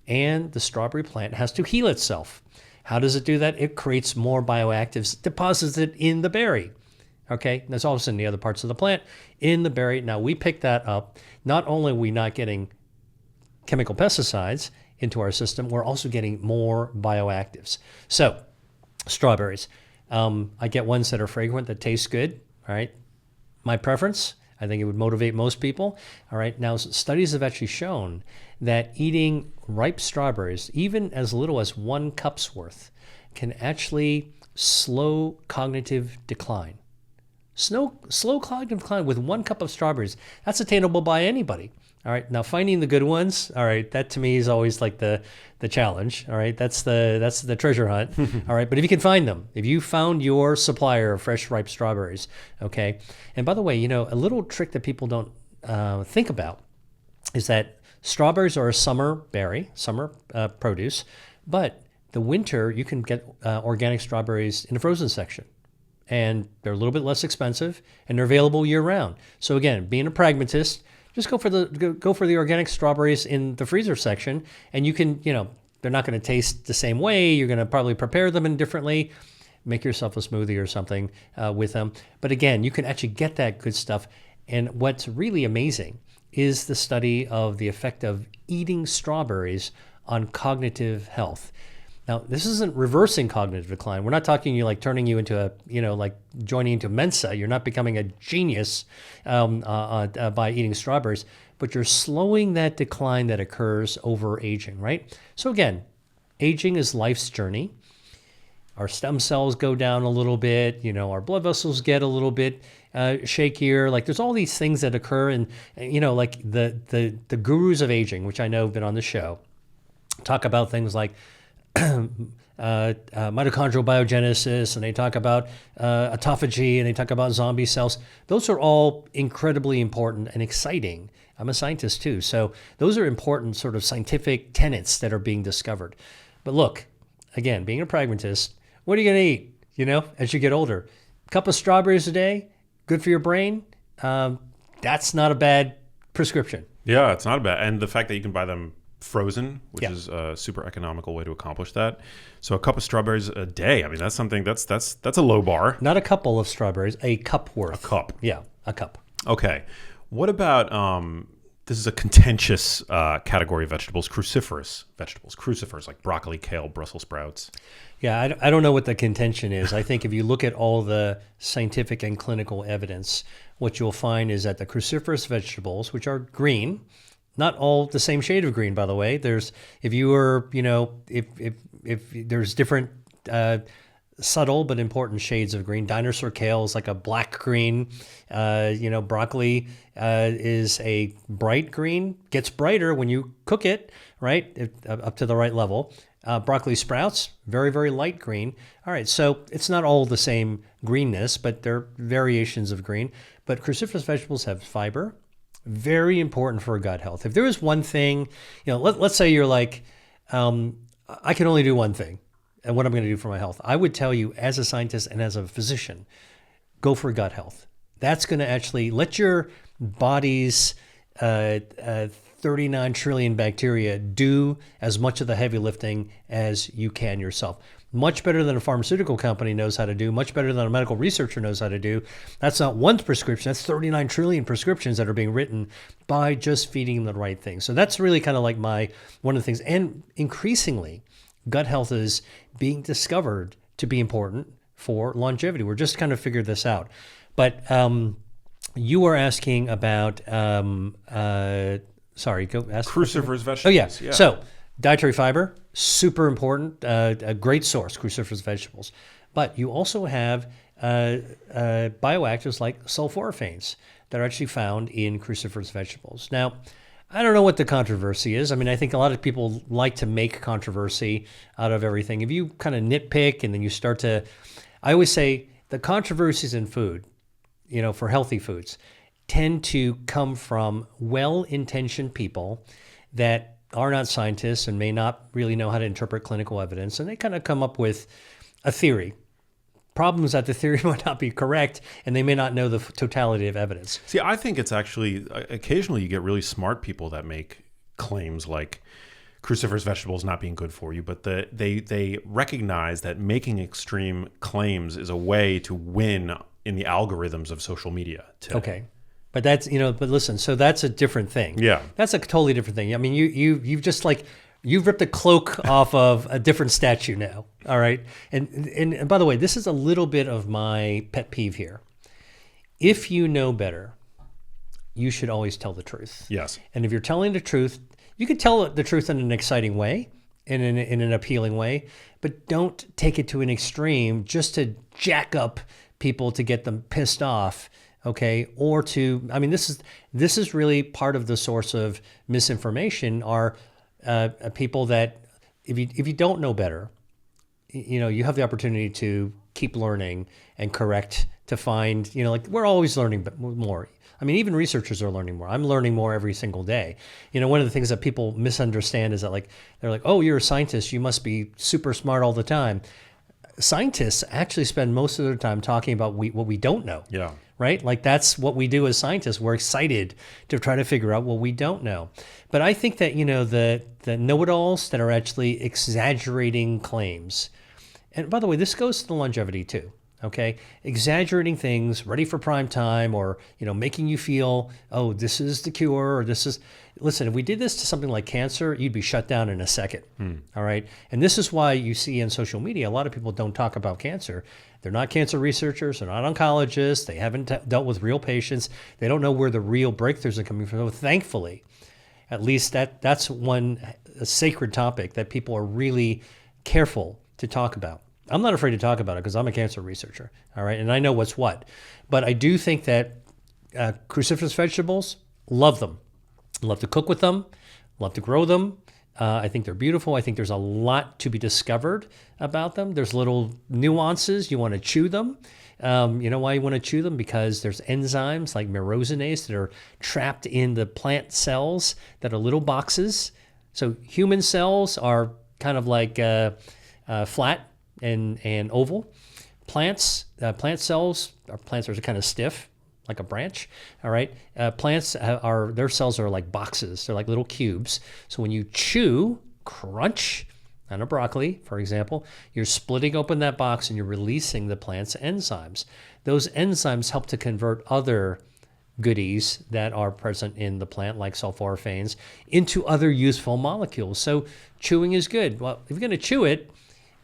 and the strawberry plant has to heal itself. How does it do that? It creates more bioactives, deposits it in the berry. Okay, that's also in the other parts of the plant, in the berry. Now we pick that up. Not only are we not getting chemical pesticides into our system, we're also getting more bioactives. So, strawberries. I get ones that are fragrant, that taste good, all right? My preference, I think it would motivate most people, all right? Now, studies have actually shown that eating ripe strawberries, even as little as 1 cup's worth, can actually slow cognitive decline. Slow cognitive decline with 1 cup of strawberries. That's attainable by anybody. All right. Now, finding the good ones. All right. That to me is always like the challenge. All right. That's the treasure hunt. All right. But if you can find them, if you found your supplier of fresh ripe strawberries, okay. And by the way, a little trick that people don't think about is that strawberries are a summer berry, summer produce, but the winter you can get organic strawberries in the frozen section. And they're a little bit less expensive, and they're available year round. So again, being a pragmatist, just go for the organic strawberries in the freezer section, and you can, they're not going to taste the same way. You're going to probably prepare them differently, make yourself a smoothie or something with them. But again, you can actually get that good stuff. And what's really amazing is the study of the effect of eating strawberries on cognitive health. Now, this isn't reversing cognitive decline. We're not talking you like turning you into like joining into Mensa. You're not becoming a genius by eating strawberries, but you're slowing that decline that occurs over aging, right? So again, aging is life's journey. Our stem cells go down a little bit, our blood vessels get a little bit shakier. Like there's all these things that occur, and like the gurus of aging, which I know have been on the show, talk about things like mitochondrial biogenesis, and they talk about autophagy, and they talk about zombie cells. Those are all incredibly important and exciting. I'm a scientist too, so those are important sort of scientific tenets that are being discovered. But look, again, being a pragmatist, what are you going to eat, as you get older? A cup of strawberries a day, good for your brain. That's not a bad prescription. Yeah, it's not bad. And the fact that you can buy them frozen, which is a super economical way to accomplish that. So a cup of strawberries a day, I mean, that's something that's a low bar. Not a couple of strawberries, a cup worth. A cup. Yeah, a cup. Okay. What about, this is a contentious category of vegetables, cruciferous vegetables. Crucifers like broccoli, kale, Brussels sprouts. Yeah, I don't know what the contention is. I think if you look at all the scientific and clinical evidence, what you'll find is that the cruciferous vegetables, which are green, not all the same shade of green, by the way. There's, if there's different subtle but important shades of green. Dinosaur kale is like a black green. Broccoli is a bright green. Gets brighter when you cook it, right, up to the right level. Broccoli sprouts, very, very light green. All right, so it's not all the same greenness, but they're variations of green. But cruciferous vegetables have fiber, very important for gut health. If there is one thing, let's say you're like, I can only do one thing, and what I'm going to do for my health. I would tell you, as a scientist and as a physician, go for gut health. That's going to actually let your body's 39 trillion bacteria do as much of the heavy lifting as you can yourself. Much better than a pharmaceutical company knows how to do, much better than a medical researcher knows how to do. That's not one prescription, that's 39 trillion prescriptions that are being written by just feeding the right thing. So that's really kind of like one of the things. And increasingly, gut health is being discovered to be important for longevity. We're just kind of figured this out. But you were asking about, go ask. Cruciferous vegetables. Oh, yeah. So dietary fiber, super important, a great source, cruciferous vegetables. But you also have bioactives like sulforaphanes that are actually found in cruciferous vegetables. Now, I don't know what the controversy is. I mean, I think a lot of people like to make controversy out of everything. If you kind of nitpick and then you start to, I always say the controversies in food, for healthy foods, tend to come from well-intentioned people that are not scientists and may not really know how to interpret clinical evidence, and they kind of come up with a theory. Problems that the theory might not be correct, and they may not know the totality of evidence. See, I think it's actually, occasionally you get really smart people that make claims like cruciferous vegetables not being good for you, but they recognize that making extreme claims is a way to win in the algorithms of social media today. Okay. But that's, but listen, so that's a different thing. Yeah. That's a totally different thing. I mean, you've just you've ripped the cloak off of a different statue now. All right. And by the way, this is a little bit of my pet peeve here. If you know better, you should always tell the truth. Yes. And if you're telling the truth, you can tell the truth in an exciting way, in an appealing way, but don't take it to an extreme just to jack up people to get them pissed off. Okay, or this is really part of the source of misinformation are people that if you don't know better, you have the opportunity to keep learning and correct to find, we're always learning more. I mean, even researchers are learning more. I'm learning more every single day. One of the things that people misunderstand is that they're like, oh, you're a scientist, you must be super smart all the time. Scientists actually spend most of their time talking about what we don't know. Yeah. Right? Like that's what we do as scientists. We're excited to try to figure out what we don't know. But I think that, the know-it-alls that are actually exaggerating claims, And by the way, this goes to the longevity too. Okay, exaggerating things, ready for prime time, or making you feel, oh, this is the cure, or this is. Listen, if we did this to something like cancer, you'd be shut down in a second. All right, and this is why you see in social media a lot of people don't talk about cancer. They're not cancer researchers, they're not oncologists, they haven't dealt with real patients, they don't know where the real breakthroughs are coming from. So thankfully, at least that's a sacred topic that people are really careful to talk about. I'm not afraid to talk about it because I'm a cancer researcher, all right, and I know what's what. But I do think that cruciferous vegetables, love them. Love to cook with them, love to grow them. I think they're beautiful. I think there's a lot to be discovered about them. There's little nuances. You want to chew them. You know why you want to chew them? Because there's enzymes like myrosinase that are trapped in the plant cells that are little boxes. So human cells are kind of like flat and oval. Plant cells are kind of stiff, like a branch. All right. Plants their cells are like boxes. They're like little cubes. So when you chew, crunch on a broccoli, for example, you're splitting open that box and you're releasing the plant's enzymes. Those enzymes help to convert other goodies that are present in the plant, like sulforaphanes, into other useful molecules. So chewing is good. Well, if you're going to chew it,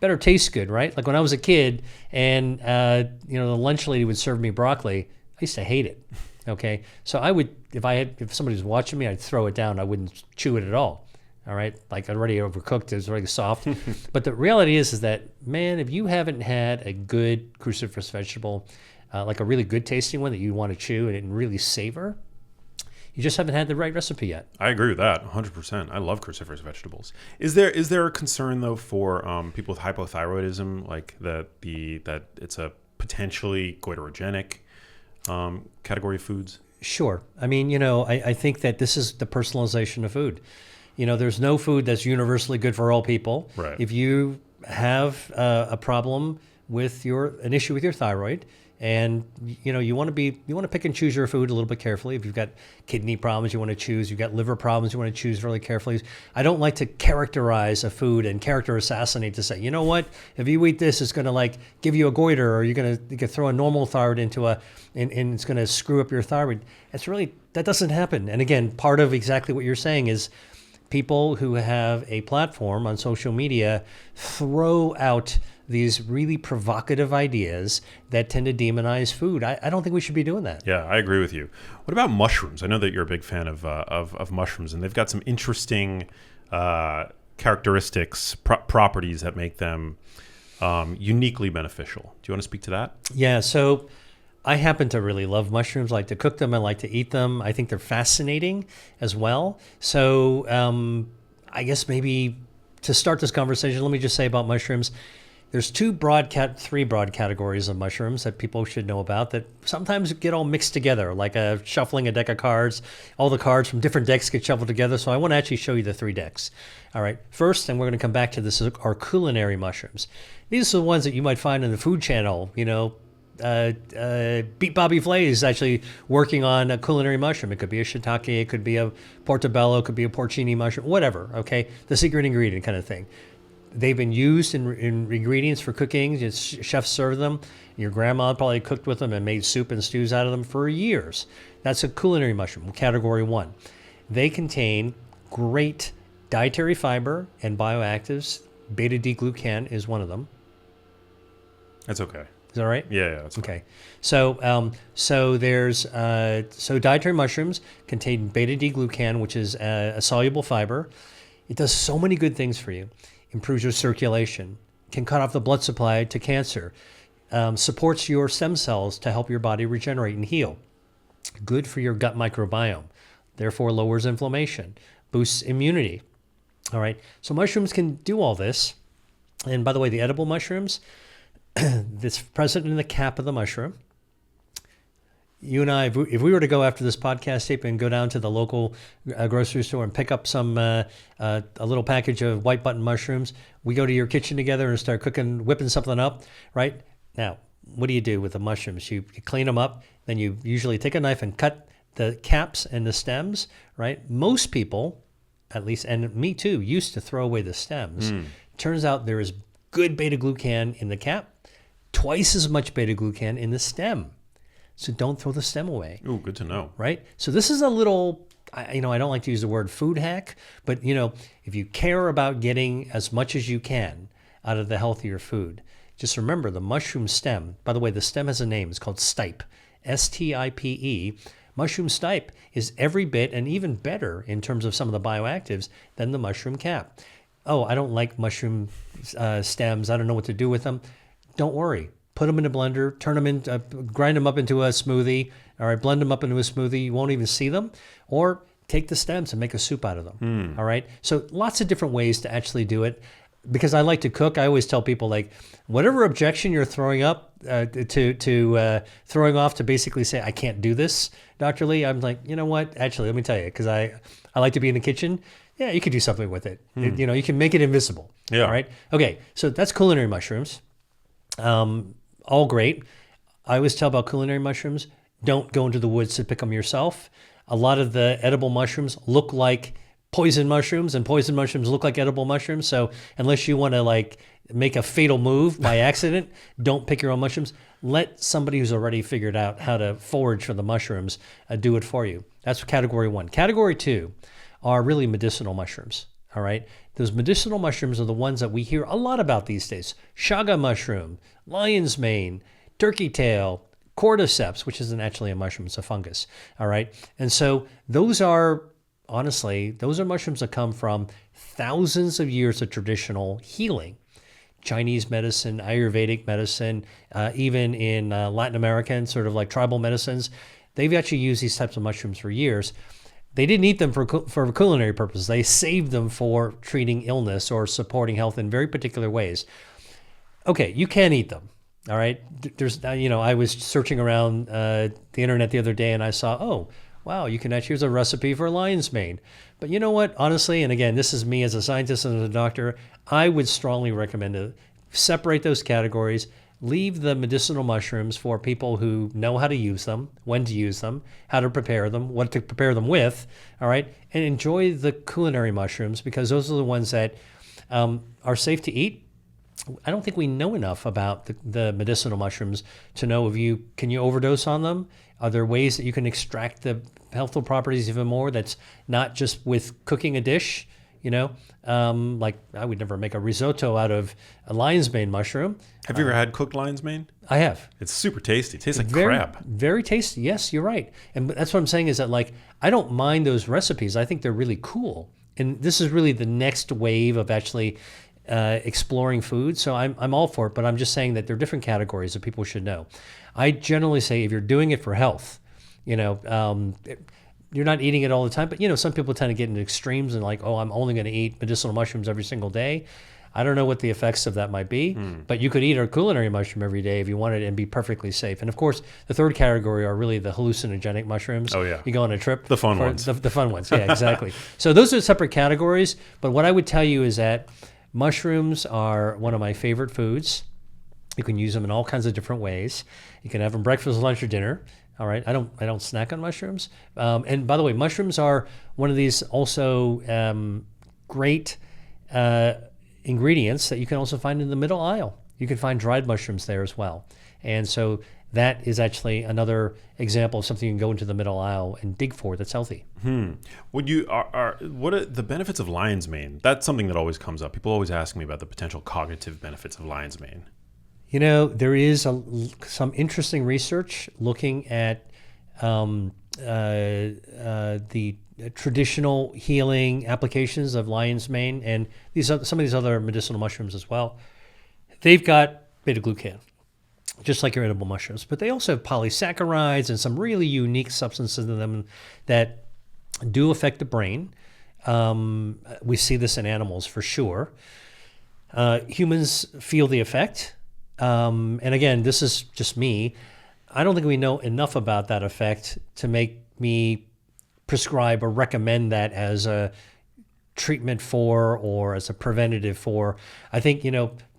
better taste good, right? Like when I was a kid and the lunch lady would serve me broccoli, I used to hate it. Okay, so I would, if somebody was watching me, I'd throw it down. I wouldn't chew it at all. All right, like already overcooked, it's already soft. But the reality is that, man, if you haven't had a good cruciferous vegetable, like a really good tasting one that you want to chew and really savor, you just haven't had the right recipe yet. I agree with that 100%. I love cruciferous vegetables. Is there a concern though for people with hypothyroidism, like that it's a potentially goitrogenic category of foods? Sure. I mean, I think that this is the personalization of food. There's no food that's universally good for all people. Right. If you have a problem with an issue with your thyroid, and you want to pick and choose your food a little bit carefully. If you've got kidney problems, you want to choose. You've got liver problems, you want to choose really carefully. I don't like to characterize a food and character assassinate to say, you know what, if you eat this, it's going to give you a goiter, or you can throw a normal thyroid into and it's going to screw up your thyroid. That doesn't happen. And again, part of exactly what you're saying is people who have a platform on social media throw out these really provocative ideas that tend to demonize food. I don't think we should be doing that. Yeah, I agree with you. What about mushrooms? I know that you're a big fan of mushrooms, and they've got some interesting characteristics, properties that make them uniquely beneficial. Do you want to speak to that? Yeah, so I happen to really love mushrooms. I like to cook them. I like to eat them. I think they're fascinating as well. So I guess maybe to start this conversation, let me just say about mushrooms. There's three broad categories of mushrooms that people should know about that sometimes get all mixed together, like shuffling a deck of cards. All the cards from different decks get shuffled together. So I want to actually show you the three decks. All right. First, and we're going to come back to this, are culinary mushrooms. These are the ones that you might find in the Food Channel. Beat Bobby Flay is actually working on a culinary mushroom. It could be a shiitake, it could be a portobello, it could be a porcini mushroom, whatever. Okay, the secret ingredient kind of thing. They've been used in ingredients for cooking. Chefs serve them. Your grandma probably cooked with them and made soup and stews out of them for years. That's a culinary mushroom, category 1. They contain great dietary fiber and bioactives. Beta-D-glucan is one of them. That's okay. Is that right? Yeah, that's okay. So there's dietary mushrooms contain beta-D-glucan, which is a soluble fiber. It does so many good things for you. Improves your circulation, can cut off the blood supply to cancer, supports your stem cells to help your body regenerate and heal. Good for your gut microbiome, therefore lowers inflammation, boosts immunity. All right. So mushrooms can do all this. And by the way, the edible mushrooms, that's present in the cap of the mushroom. You and I, if we were to go after this podcast tape and go down to the local grocery store and pick up a little package of white button mushrooms, we go to your kitchen together and start whipping something up, right? Now, what do you do with the mushrooms? You clean them up, then you usually take a knife and cut the caps and the stems, right? Most people, at least, and me too, used to throw away the stems. Turns out there is good beta-glucan in the cap, twice as much beta-glucan in the stem. So don't throw the stem away. Ooh, good to know. Right? So this is a little, I don't like to use the word food hack, but if you care about getting as much as you can out of the healthier food, just remember the mushroom stem. By the way, the stem has a name. It's called stipe, S-T-I-P-E. Mushroom stipe is every bit and even better in terms of some of the bioactives than the mushroom cap. Oh, I don't like mushroom stems. I don't know what to do with them. Don't worry. Put them in a blender, turn them in, grind them up into a smoothie. All right, blend them up into a smoothie. You won't even see them. Or take the stems and make a soup out of them. All right. So lots of different ways to actually do it. Because I like to cook, I always tell people, like, whatever objection you're throwing up to throwing off to basically say, I can't do this, Dr. Lee, I'm like, you know what? Actually, let me tell you, because I like to be in the kitchen. Yeah, you could do something with it. You can make it invisible. Yeah. All right. Okay. So that's culinary mushrooms. All great. I always tell about culinary mushrooms, don't go into the woods to pick them yourself. A lot of the edible mushrooms look like poison mushrooms, and poison mushrooms look like edible mushrooms. So unless you want to make a fatal move by accident, don't pick your own mushrooms. Let somebody who's already figured out how to forage for the mushrooms do it for you. That's category 1. Category 2 are really medicinal mushrooms. All right. Those medicinal mushrooms are the ones that we hear a lot about these days. Chaga mushroom, lion's mane, turkey tail, cordyceps, which isn't actually a mushroom, it's a fungus. All right. And so those are mushrooms that come from thousands of years of traditional healing. Chinese medicine, Ayurvedic medicine, even in Latin America and sort of like tribal medicines, they've actually used these types of mushrooms for years. They didn't eat them for culinary purposes. They saved them for treating illness or supporting health in very particular ways. Okay, you can eat them. All right. I was searching around the internet the other day and I saw, wow, you can actually, here's a recipe for lion's mane. But you know what? Honestly, and again, this is me as a scientist and as a doctor, I would strongly recommend to separate those categories. Leave the medicinal mushrooms for people who know how to use them, when to use them, how to prepare them, what to prepare them with, all right? And enjoy the culinary mushrooms because those are the ones that are safe to eat. I don't think we know enough about the medicinal mushrooms to know can you overdose on them? Are there ways that you can extract the healthful properties even more that's not just with cooking a dish? Like I would never make a risotto out of a lion's mane mushroom. Have you ever had cooked lion's mane? I have. It's super tasty. It tastes like very, crab. Very tasty. Yes, you're right. And that's what I'm saying is that I don't mind those recipes. I think they're really cool. And this is really the next wave of actually exploring food. So I'm all for it, but I'm just saying that there are different categories that people should know. I generally say if you're doing it for health, you're not eating it all the time, but some people tend to get into extremes and I'm only going to eat medicinal mushrooms every single day. I don't know what the effects of that might be, but you could eat a culinary mushroom every day if you wanted and be perfectly safe. And of course, the third category are really the hallucinogenic mushrooms. Oh yeah. You go on a trip. The fun ones. The fun ones. Yeah, exactly. So those are separate categories. But what I would tell you is that mushrooms are one of my favorite foods. You can use them in all kinds of different ways. You can have them breakfast, lunch, or dinner. All right. I don't snack on mushrooms. And by the way, mushrooms are one of these also great ingredients that you can also find in the middle aisle. You can find dried mushrooms there as well. And so that is actually another example of something you can go into the middle aisle and dig for that's healthy. What are the benefits of lion's mane? That's something that always comes up. People always ask me about the potential cognitive benefits of lion's mane. There is some interesting research looking at the traditional healing applications of lion's mane and some of these other medicinal mushrooms as well. They've got beta-glucan, just like your edible mushrooms, but they also have polysaccharides and some really unique substances in them that do affect the brain. We see this in animals for sure. Humans feel the effect. And again, this is just me. I don't think we know enough about that effect to make me prescribe or recommend that as a treatment for or as a preventative for. I think,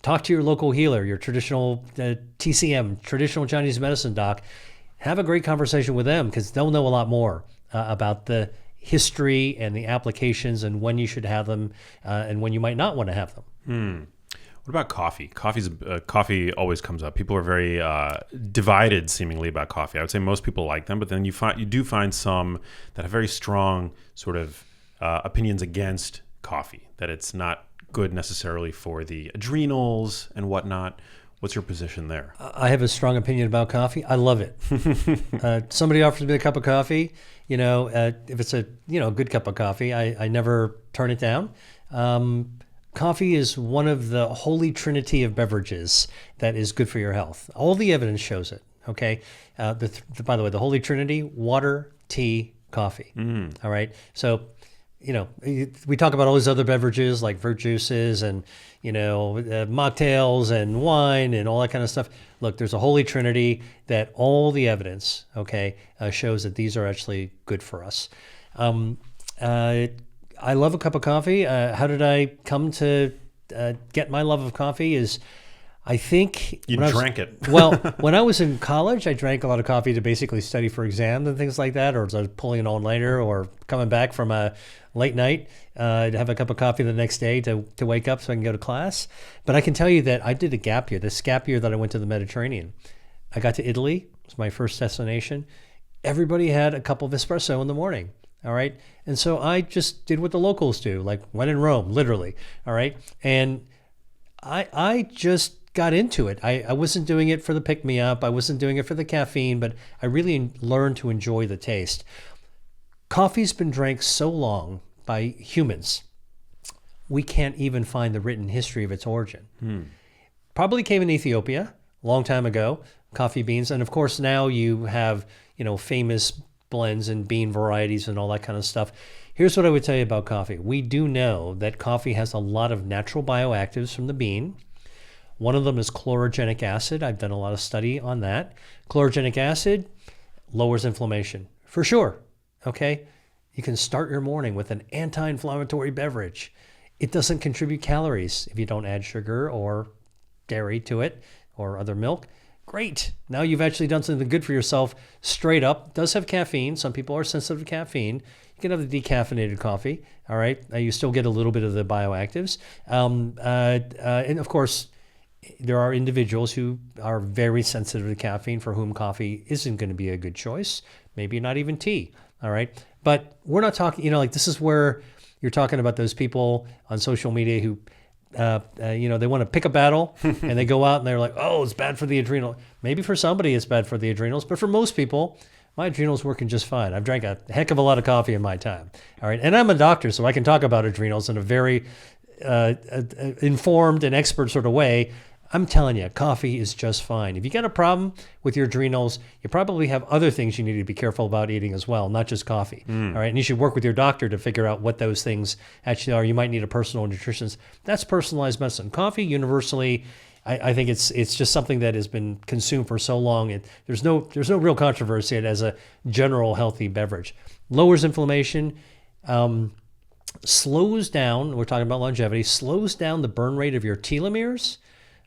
talk to your local healer, your traditional TCM, traditional Chinese medicine doc. Have a great conversation with them because they'll know a lot more about the history and the applications and when you should have them and when you might not want to have them. What What about coffee? Coffee always comes up. People are very divided, seemingly, about coffee. I would say most people like them, but then you do find some that have very strong sort of opinions against coffee. That it's not good necessarily for the adrenals and whatnot. What's your position there? I have a strong opinion about coffee. I love it. Somebody offers me a cup of coffee, if it's a good cup of coffee, I never turn it down. Coffee is one of the holy trinity of beverages that is good for your health. All the evidence shows it. Okay. By the way, the holy trinity: water, tea, coffee. All right. So, we talk about all these other beverages like fruit juices and mocktails and wine and all that kind of stuff. Look, there's a holy trinity that all the evidence, shows that these are actually good for us. I love a cup of coffee. How did I come to get my love of coffee? I think you drank it. Well, when I was in college, I drank a lot of coffee to basically study for exams and things like that, or as I was pulling an all-nighter or coming back from a late night, I'd have a cup of coffee the next day to wake up so I can go to class. But I can tell you that I did a gap year, this gap year that I went to the Mediterranean. I got to Italy. It was my first destination. Everybody had a cup of espresso in the morning. All right. And so I just did what the locals do, like when in Rome, literally. All right. And I just got into it. I wasn't doing it for the pick-me-up. I wasn't doing it for the caffeine, but I really learned to enjoy the taste. Coffee's been drank so long by humans, we can't even find the written history of its origin. Probably came in Ethiopia a long time ago, coffee beans. And of course, now you have, famous blends and bean varieties and all that kind of stuff. Here's what I would tell you about coffee. We do know that coffee has a lot of natural bioactives from the bean. One of them is chlorogenic acid. I've done a lot of study on that. Chlorogenic acid lowers inflammation, for sure. Okay? You can start your morning with an anti-inflammatory beverage. It doesn't contribute calories if you don't add sugar or dairy to it or other milk. Great. Now you've actually done something good for yourself straight up. It does have caffeine. Some people are sensitive to caffeine. You can have the decaffeinated coffee. All right. You still get a little bit of the bioactives. And of course, there are individuals who are very sensitive to caffeine for whom coffee isn't going to be a good choice. Maybe not even tea. All right. But we're not talking, this is where you're talking about those people on social media who they want to pick a battle and they go out and they're like, oh, it's bad for the adrenal. Maybe for somebody it's bad for the adrenals, but for most people, my adrenals working just fine. I've drank a heck of a lot of coffee in my time. All right. And I'm a doctor, so I can talk about adrenals in a very informed and expert sort of way. I'm telling you, coffee is just fine. If you got a problem with your adrenals, you probably have other things you need to be careful about eating as well, not just coffee. All right. And you should work with your doctor to figure out what those things actually are. You might need a personal nutritionist. That's personalized medicine. Coffee, universally, I think it's just something that has been consumed for so long. There's no real controversy as a general healthy beverage. Lowers inflammation, slows down, we're talking about longevity, slows down the burn rate of your telomeres.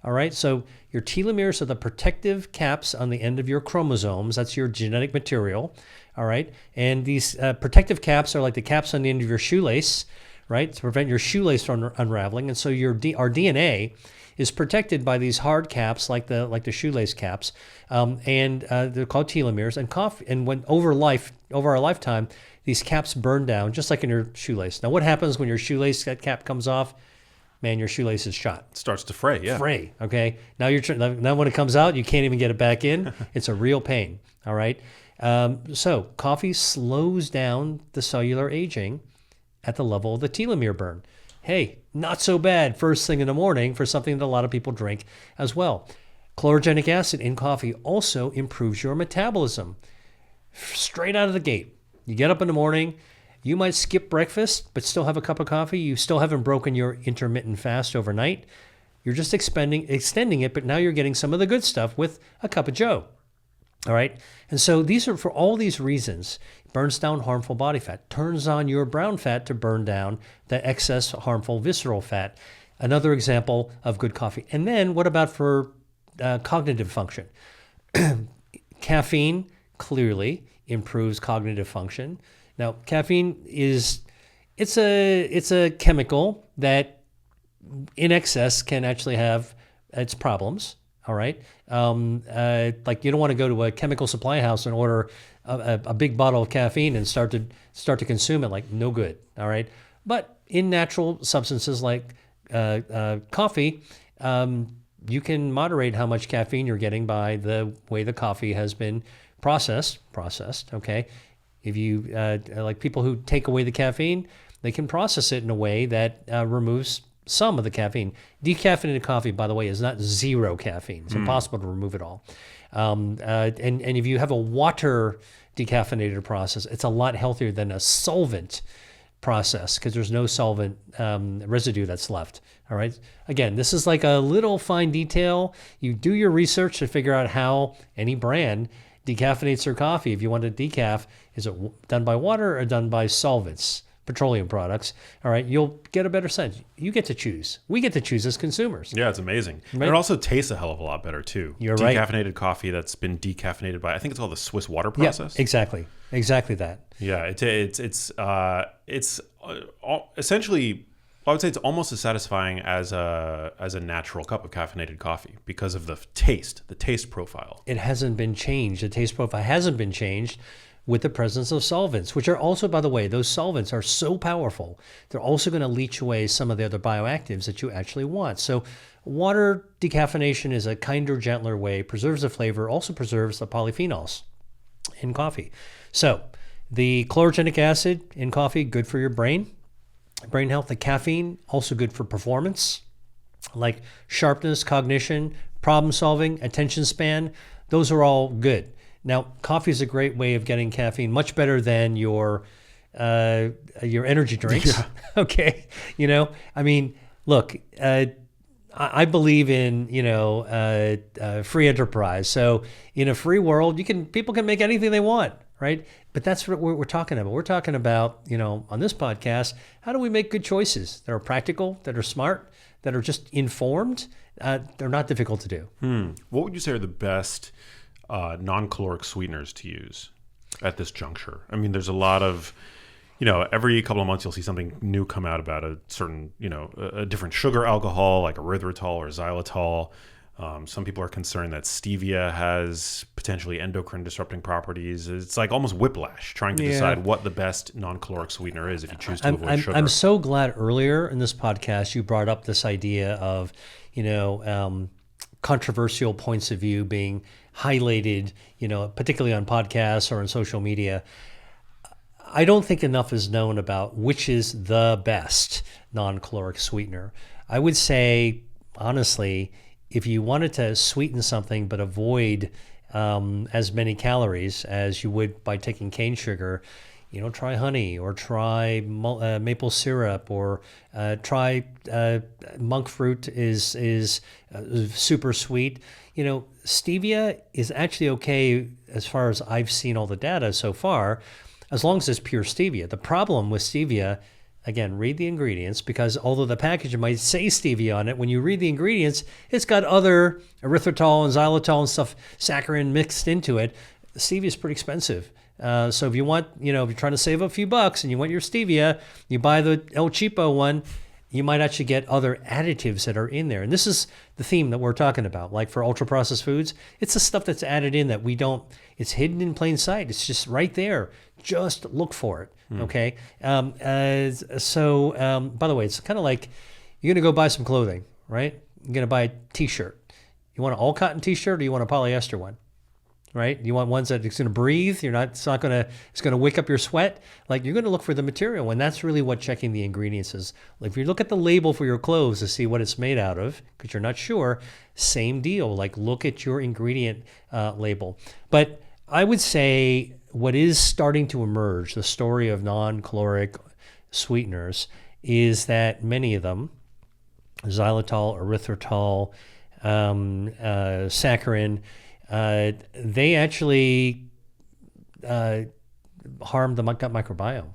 All right, so your telomeres are the protective caps on the end of your chromosomes. That's your genetic material. All right, and these protective caps are like the caps on the end of your shoelace, right, to prevent your shoelace from unraveling. And so our DNA is protected by these hard caps, like the shoelace caps, and they're called telomeres. And when over our lifetime, these caps burn down, just like in your shoelace. Now, what happens when your shoelace cap comes off? Man, your shoelace is shot. It starts to fray, yeah. Fray, okay? Now now when it comes out, you can't even get it back in. It's a real pain, all right? So coffee slows down the cellular aging at the level of the telomere burn. Hey, not so bad first thing in the morning for something that a lot of people drink as well. Chlorogenic acid in coffee also improves your metabolism. Straight out of the gate. You get up in the morning, you might skip breakfast, but still have a cup of coffee. You still haven't broken your intermittent fast overnight. You're just extending it, but now you're getting some of the good stuff with a cup of joe. All right? And so these are for all these reasons. It burns down harmful body fat, turns on your brown fat to burn down the excess harmful visceral fat. Another example of good coffee. And then what about for cognitive function? Caffeine clearly improves cognitive function. Now, caffeine it's a chemical that in excess can actually have its problems. All right. Like you don't want to go to a chemical supply house and order a big bottle of caffeine and start to consume it. Like no good. All right. But in natural substances like coffee, you can moderate how much caffeine you're getting by the way the coffee has been processed. Okay. If you like people who take away the caffeine, they can process it in a way that removes some of the caffeine. Decaffeinated coffee, by the way, is not zero caffeine. It's impossible to remove it all. And if you have a water decaffeinated process, it's a lot healthier than a solvent process because there's no solvent residue that's left. All right. Again, this is like a little fine detail. You do your research to figure out how any brand decaffeinates their coffee. If you want a decaf, is it done by water or done by solvents? Petroleum products, all right, you'll get a better sense. You get to choose. We get to choose as consumers. Yeah, it's amazing. Right? And it also tastes a hell of a lot better too. You're right. Decaffeinated coffee that's been decaffeinated by, I think it's called the Swiss water process. Yeah, exactly that. Yeah, it's essentially, I would say it's almost as satisfying as a natural cup of caffeinated coffee because of the taste profile. It hasn't been changed. The taste profile hasn't been changed with the presence of solvents, which are also, by the way, those solvents are so powerful, they're also going to leach away some of the other bioactives that you actually want. So water decaffeination is a kinder, gentler way, preserves the flavor, also preserves the polyphenols in coffee. So the chlorogenic acid in coffee, good for your brain health. The caffeine, also good for performance, like sharpness, cognition, problem solving, attention span. Those are all good. Now, coffee is a great way of getting caffeine, much better than your energy drinks. Yeah. Okay, I mean, look, I believe in free enterprise. So in a free world, people can make anything they want, right? But that's what we're talking about. We're talking about, on this podcast, how do we make good choices that are practical, that are smart, that are just informed? They're not difficult to do. What would you say are the best non-caloric sweeteners to use at this juncture? I mean, there's a lot of, every couple of months you'll see something new come out about a certain, a different sugar alcohol like erythritol or xylitol. Some people are concerned that stevia has potentially endocrine disrupting properties. It's like almost whiplash trying to decide what the best non-caloric sweetener is if you choose to avoid sugar. I'm so glad earlier in this podcast you brought up this idea of, controversial points of view being highlighted, particularly on podcasts or on social media. I don't think enough is known about which is the best non-caloric sweetener. I would say, honestly, if you wanted to sweeten something but avoid as many calories as you would by taking cane sugar, try honey or try maple syrup or try monk fruit is super sweet. Stevia is actually okay as far as I've seen all the data so far, as long as it's pure stevia. The problem with stevia, again, read the ingredients, because although the package might say stevia on it, when you read the ingredients, it's got other erythritol and xylitol and stuff, saccharin mixed into it. Stevia is pretty expensive. So if you want, if you're trying to save a few bucks and you want your stevia, you buy the El Cheapo one, you might actually get other additives that are in there. And this is the theme that we're talking about. Like for ultra-processed foods, it's the stuff that's added in that we don't, it's hidden in plain sight. It's just right there. Just look for it, okay? By the way, it's kind of like you're going to go buy some clothing, right? You're going to buy a T-shirt. You want an all-cotton T-shirt or you want a polyester one? Right? You want ones that it's going to breathe. It's going to wick up your sweat. Like, you're going to look for the material, and that's really what checking the ingredients is. Like, if you look at the label for your clothes to see what it's made out of, because you're not sure, same deal. Like, look at your ingredient label. But I would say what is starting to emerge, the story of non-caloric sweeteners, is that many of them, xylitol, erythritol, saccharin, they actually harm the gut microbiome.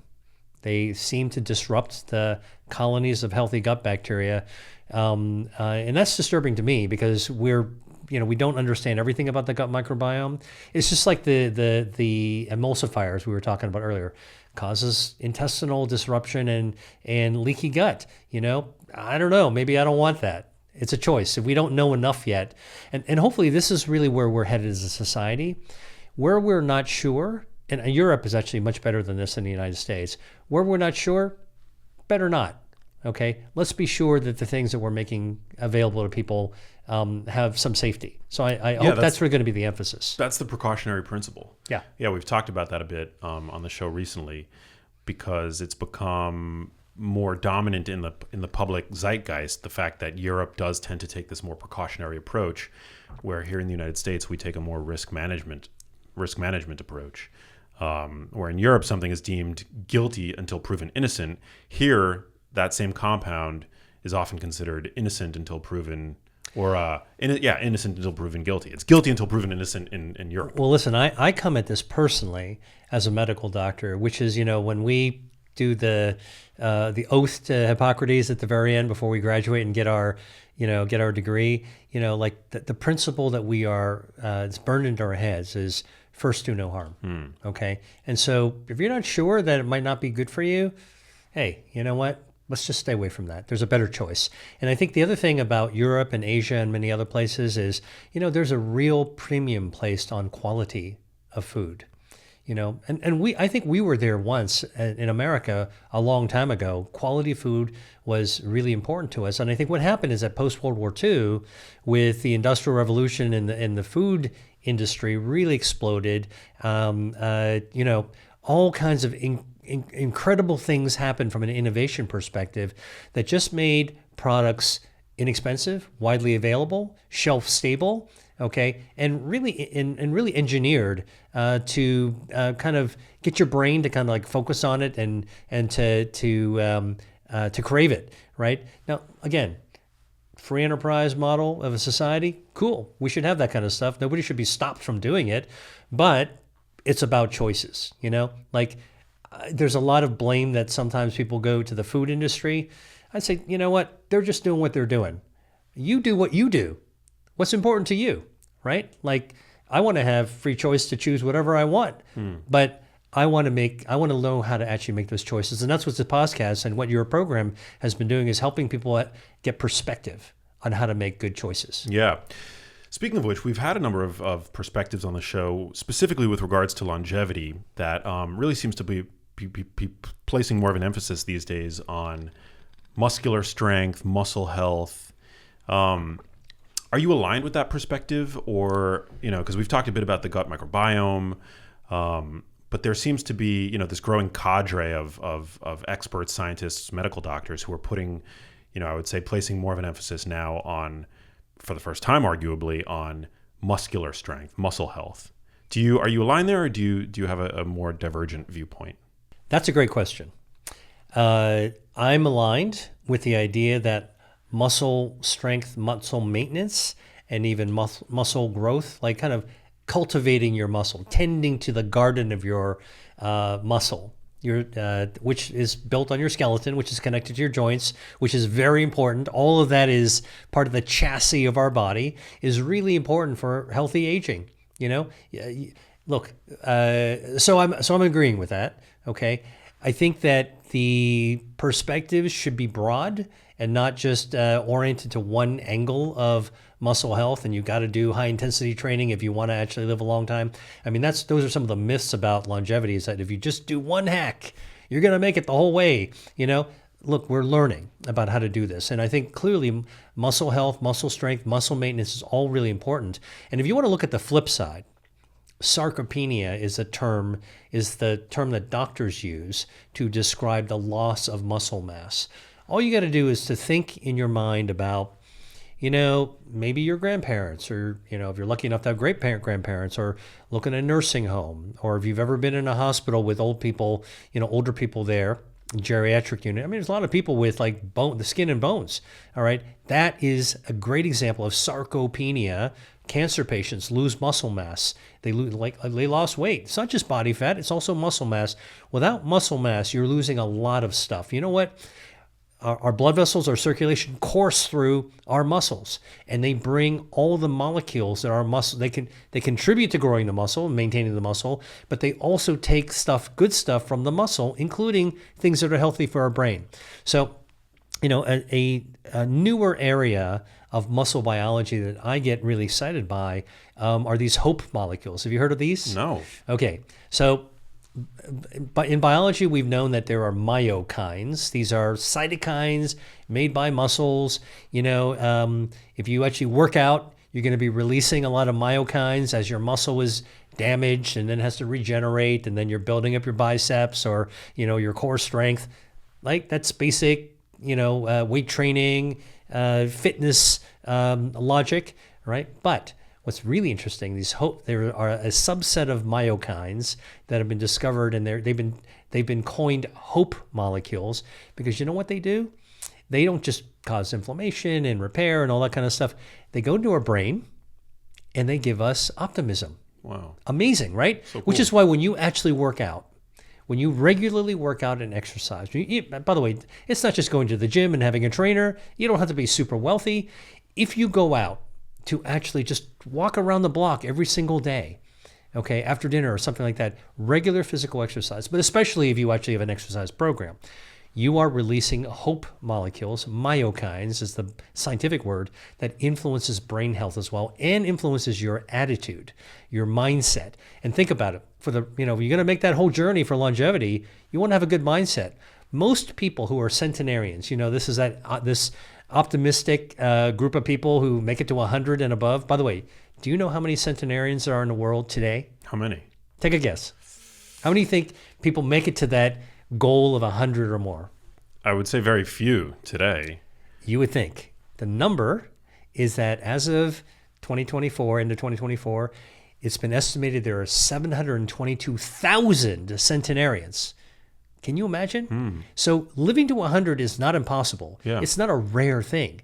They seem to disrupt the colonies of healthy gut bacteria. And that's disturbing to me because we're we don't understand everything about the gut microbiome. It's just like the emulsifiers we were talking about earlier, causes intestinal disruption and leaky gut. I don't know. Maybe I don't want that. It's a choice. If we don't know enough yet, and hopefully this is really where we're headed as a society, where we're not sure. And Europe is actually much better than this in the United States. Where we're not sure, better not. Okay, let's be sure that the things that we're making available to people have some safety. So I hope that's really going to be the emphasis. That's the precautionary principle. Yeah. Yeah, we've talked about that a bit on the show recently because it's become more dominant in the public zeitgeist, the fact that Europe does tend to take this more precautionary approach, where here in the United States we take a more risk management approach. Where in Europe something is deemed guilty until proven innocent. Here, that same compound is often considered innocent until proven, innocent until proven guilty. It's guilty until proven innocent in Europe. Well, listen, I come at this personally as a medical doctor, which is, when we do the oath to Hippocrates at the very end before we graduate and get our degree, like the principle that we are, it's burned into our heads is first do no harm. Okay. And so if you're not sure that it might not be good for you, hey, you know what? Let's just stay away from that. There's a better choice. And I think the other thing about Europe and Asia and many other places is, there's a real premium placed on quality of food. I think we were there once in America a long time ago. Quality food was really important to us. And I think what happened is that post-World War II, with the Industrial Revolution and the food industry really exploded, all kinds of incredible things happened from an innovation perspective that just made products inexpensive, widely available, shelf stable, okay, and really engineered to kind of get your brain to kind of like focus on it and to crave it, right? Now, again, free enterprise model of a society, cool. We should have that kind of stuff. Nobody should be stopped from doing it, but it's about choices, there's a lot of blame that sometimes people go to the food industry. I'd say, you know what? They're just doing what they're doing. You do what you do. What's important to you, right? Like, I want to have free choice to choose whatever I want, but I want to know how to actually make those choices. And that's what the podcast and what your program has been doing is helping people get perspective on how to make good choices. Yeah. Speaking of which, we've had a number of perspectives on the show, specifically with regards to longevity, that really seems to be placing more of an emphasis these days on muscular strength, muscle health. Are you aligned with that perspective? Or, because we've talked a bit about the gut microbiome, but there seems to be, this growing cadre of experts, scientists, medical doctors who are putting, I would say placing more of an emphasis now on, for the first time, arguably, on muscular strength, muscle health. Are you aligned there, or do you have a more divergent viewpoint? That's a great question. I'm aligned with the idea that muscle strength, muscle maintenance, and even muscle growth, like kind of cultivating your muscle, tending to the garden of your muscle, which is built on your skeleton, which is connected to your joints, which is very important. All of that is part of the chassis of our body, is really important for healthy aging. Look, so I'm agreeing with that. Okay, I think that the perspectives should be broad and not just oriented to one angle of muscle health, and you got to do high intensity training if you want to actually live a long time. I mean, those are some of the myths about longevity, is that if you just do one hack, you're going to make it the whole way. Look, we're learning about how to do this. And I think clearly muscle health, muscle strength, muscle maintenance is all really important. And if you want to look at the flip side, sarcopenia is the term that doctors use to describe the loss of muscle mass. All you got to do is to think in your mind about, maybe your grandparents, or, if you're lucky enough to have great grandparents, or look in a nursing home, or if you've ever been in a hospital with old people, older people there, geriatric unit. I mean, there's a lot of people with like the skin and bones. All right. That is a great example of sarcopenia. Cancer patients lose muscle mass. They lost weight. It's not just body fat. It's also muscle mass. Without muscle mass, you're losing a lot of stuff. You know what? our blood vessels, our circulation course through our muscles, and they bring all the molecules that our muscle, they contribute to growing the muscle and maintaining the muscle, but they also take good stuff from the muscle, including things that are healthy for our brain. So, a newer area of muscle biology that I get really excited by are these hope molecules. Have you heard of these? No. Okay, so in biology, we've known that there are myokines. These are cytokines made by muscles. If you actually work out, you're going to be releasing a lot of myokines as your muscle is damaged and then has to regenerate, and then you're building up your biceps or your core strength. Like that's basic, weight training, fitness logic, right? But what's really interesting, there are a subset of myokines that have been discovered, and they've been coined hope molecules because you know what they do? They don't just cause inflammation and repair and all that kind of stuff. They go into our brain and they give us optimism. Wow. Amazing, right? So cool. Which is why when you actually work out, when you regularly work out and exercise, by the way, it's not just going to the gym and having a trainer. You don't have to be super wealthy. If you go out to actually just walk around the block every single day, okay, after dinner or something like that, regular physical exercise, but especially if you actually have an exercise program, you are releasing hope molecules, myokines is the scientific word, that influences brain health as well and influences your attitude, your mindset. And think about it. If you're going to make that whole journey for longevity, you want to have a good mindset. Most people who are centenarians, this is this optimistic group of people who make it to 100 and above. By the way, do you know how many centenarians there are in the world today? How many? Take a guess. How many think people make it to that goal of 100 or more? I would say very few today. You would think. The number is that as of 2024, into 2024, it's been estimated there are 722,000 centenarians. Can you imagine? So living to 100 is not impossible. Yeah. It's not a rare thing.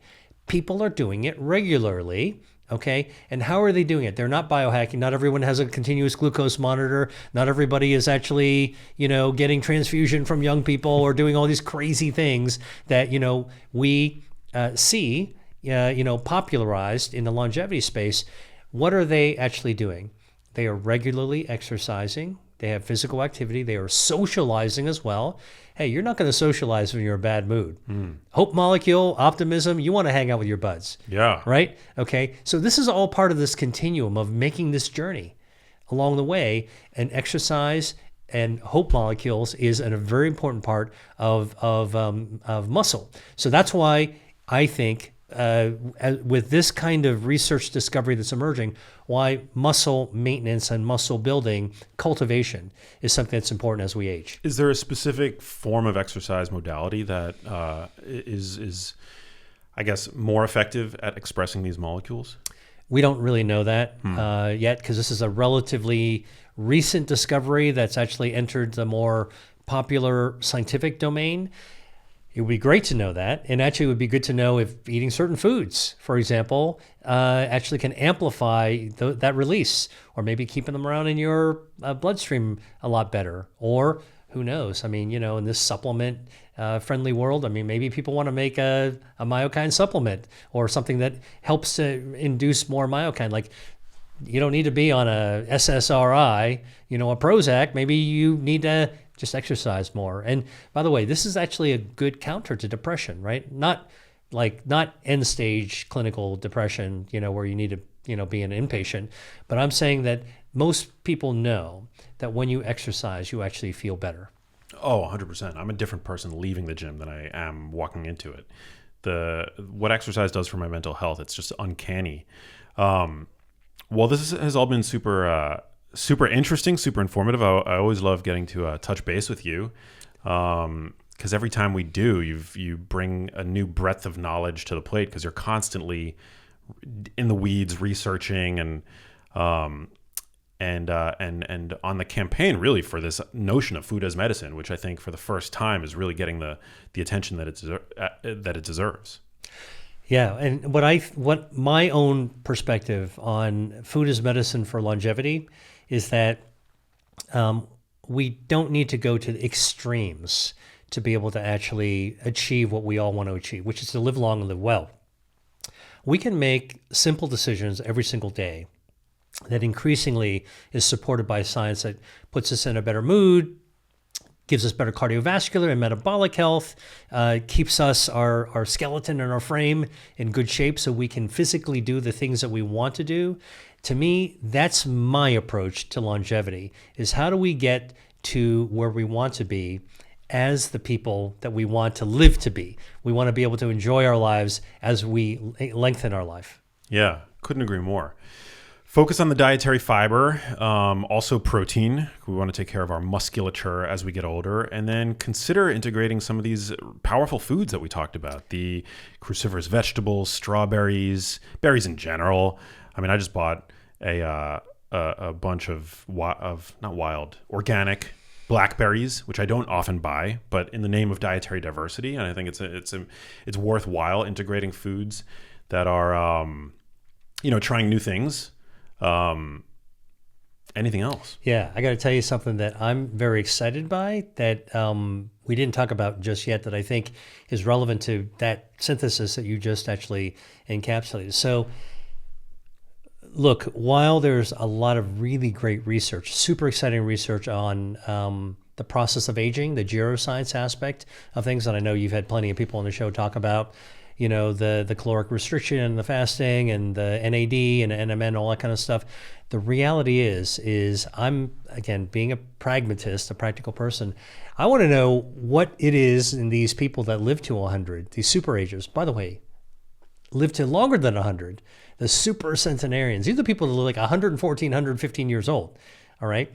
People are doing it regularly, okay? And how are they doing it? They're not biohacking. Not everyone has a continuous glucose monitor. Not everybody is actually, getting transfusion from young people or doing all these crazy things that, we see, popularized in the longevity space. What are they actually doing? They are regularly exercising. They have physical activity. They are socializing as well. Hey, you're not going to socialize when you're in a bad mood. Hope molecule, optimism, you want to hang out with your buds. Yeah. Right? Okay. So this is all part of this continuum of making this journey along the way. And exercise and hope molecules is a very important part of muscle. So that's why I think with this kind of research discovery that's emerging, why muscle maintenance and muscle building cultivation is something that's important as we age. Is there a specific form of exercise modality that is, I guess, more effective at expressing these molecules? We don't really know that yet because this is a relatively recent discovery that's actually entered the more popular scientific domain. It would be great to know that, and actually it would be good to know if eating certain foods, for example, actually can amplify that release, or maybe keeping them around in your bloodstream a lot better, or who knows? I mean, in this supplement friendly world, I mean, maybe people want to make a myokine supplement or something that helps to induce more myokine. Like, you don't need to be on a SSRI, a Prozac. Maybe you need to just exercise more. And by the way, this is actually a good counter to depression, right? Not end stage clinical depression, where you need to, be an inpatient. But I'm saying that most people know that when you exercise, you actually feel better. Oh, 100%. I'm a different person leaving the gym than I am walking into it. What exercise does for my mental health, it's just uncanny. Well, this has all been super interesting, super informative. I always love getting to touch base with you because every time we do, you bring a new breadth of knowledge to the plate because you're constantly in the weeds researching and on the campaign really for this notion of food as medicine, which I think for the first time is really getting the attention that it deserves. Yeah, and what my own perspective on food as medicine for longevity is that we don't need to go to the extremes to be able to actually achieve what we all want to achieve, which is to live long and live well. We can make simple decisions every single day that increasingly is supported by science that puts us in a better mood, gives us better cardiovascular and metabolic health, keeps us, our skeleton and our frame in good shape so we can physically do the things that we want to do. To me, that's my approach to longevity, is how do we get to where we want to be as the people that we want to live to be. We want to be able to enjoy our lives as we lengthen our life. Yeah, couldn't agree more. Focus on the dietary fiber, also protein. We want to take care of our musculature as we get older, and then consider integrating some of these powerful foods that we talked about. The cruciferous vegetables, strawberries, berries in general. I mean, I just bought a bunch of not wild, organic blackberries, which I don't often buy, but in the name of dietary diversity, and I think it's worthwhile integrating foods that are trying new things. Anything else? Yeah, I got to tell you something that I'm very excited by that we didn't talk about just yet that I think is relevant to that synthesis that you just actually encapsulated. So look, while there's a lot of really great research, super exciting research on the process of aging, the geroscience aspect of things, and I know you've had plenty of people on the show talk about, the caloric restriction and the fasting and the NAD and NMN, all that kind of stuff. The reality is I'm, again, being a pragmatist, a practical person, I want to know what it is in these people that live to 100, these super agers. By the way, live to longer than 100, the super centenarians. These are the people that live like 114, 115 years old, all right?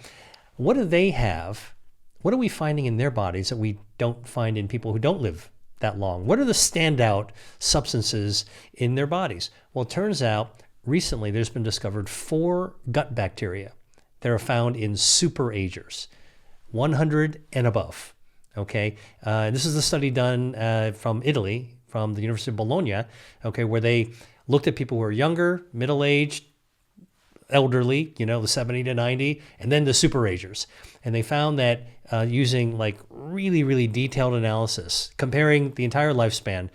What do they have? What are we finding in their bodies that we don't find in people who don't live that long? What are the standout substances in their bodies? Well, it turns out recently there's been discovered 4 gut bacteria that are found in super agers, 100 and above, okay? This is a study done from Italy, from the University of Bologna, okay, where they looked at people who are younger, middle-aged, elderly, the 70 to 90, and then the super agers. And they found that using like really, really detailed analysis, comparing the entire lifespan,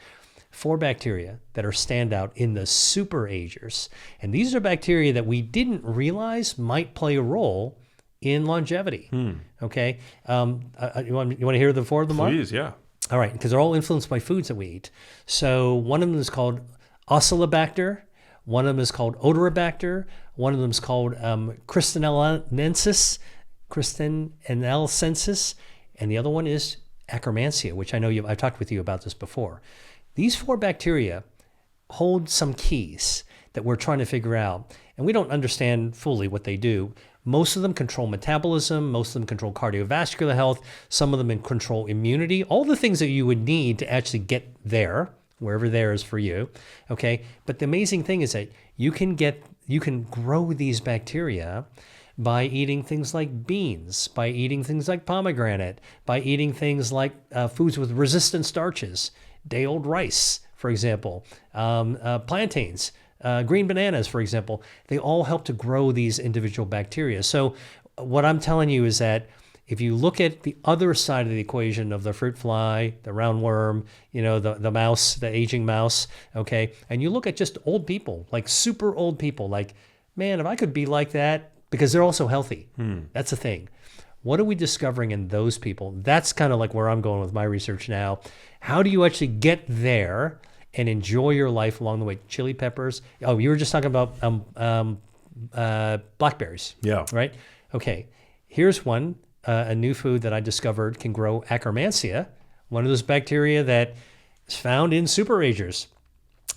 4 bacteria that are standout in the super agers. And these are bacteria that we didn't realize might play a role in longevity. Okay? You want to hear the 4 of them? Please, yeah. All right, because they're all influenced by foods that we eat. So one of them is called Oxalobacter. One of them is called Odorobacter. One of them is called Christinellensis, and the other one is Akkermansia, which I know I've talked with you about this before. These 4 bacteria hold some keys that we're trying to figure out, and we don't understand fully what they do. Most of them control metabolism. Most of them control cardiovascular health. Some of them control immunity, all the things that you would need to actually get there, wherever there is for you, okay? But the amazing thing is that you can grow these bacteria by eating things like beans, by eating things like pomegranate, by eating things like foods with resistant starches, day-old rice, for example, plantains, green bananas, for example. They all help to grow these individual bacteria. So what I'm telling you is that if you look at the other side of the equation of the fruit fly, the roundworm, the mouse, the aging mouse, okay, and you look at just old people, like super old people, like, man, if I could be like that, because they're also healthy. That's the thing. What are we discovering in those people? That's kind of like where I'm going with my research now. How do you actually get there and enjoy your life along the way? Chili peppers. Oh, you were just talking about blackberries. Yeah. Right? Okay. Here's one. A new food that I discovered can grow Akkermansia, one of those bacteria that is found in super agers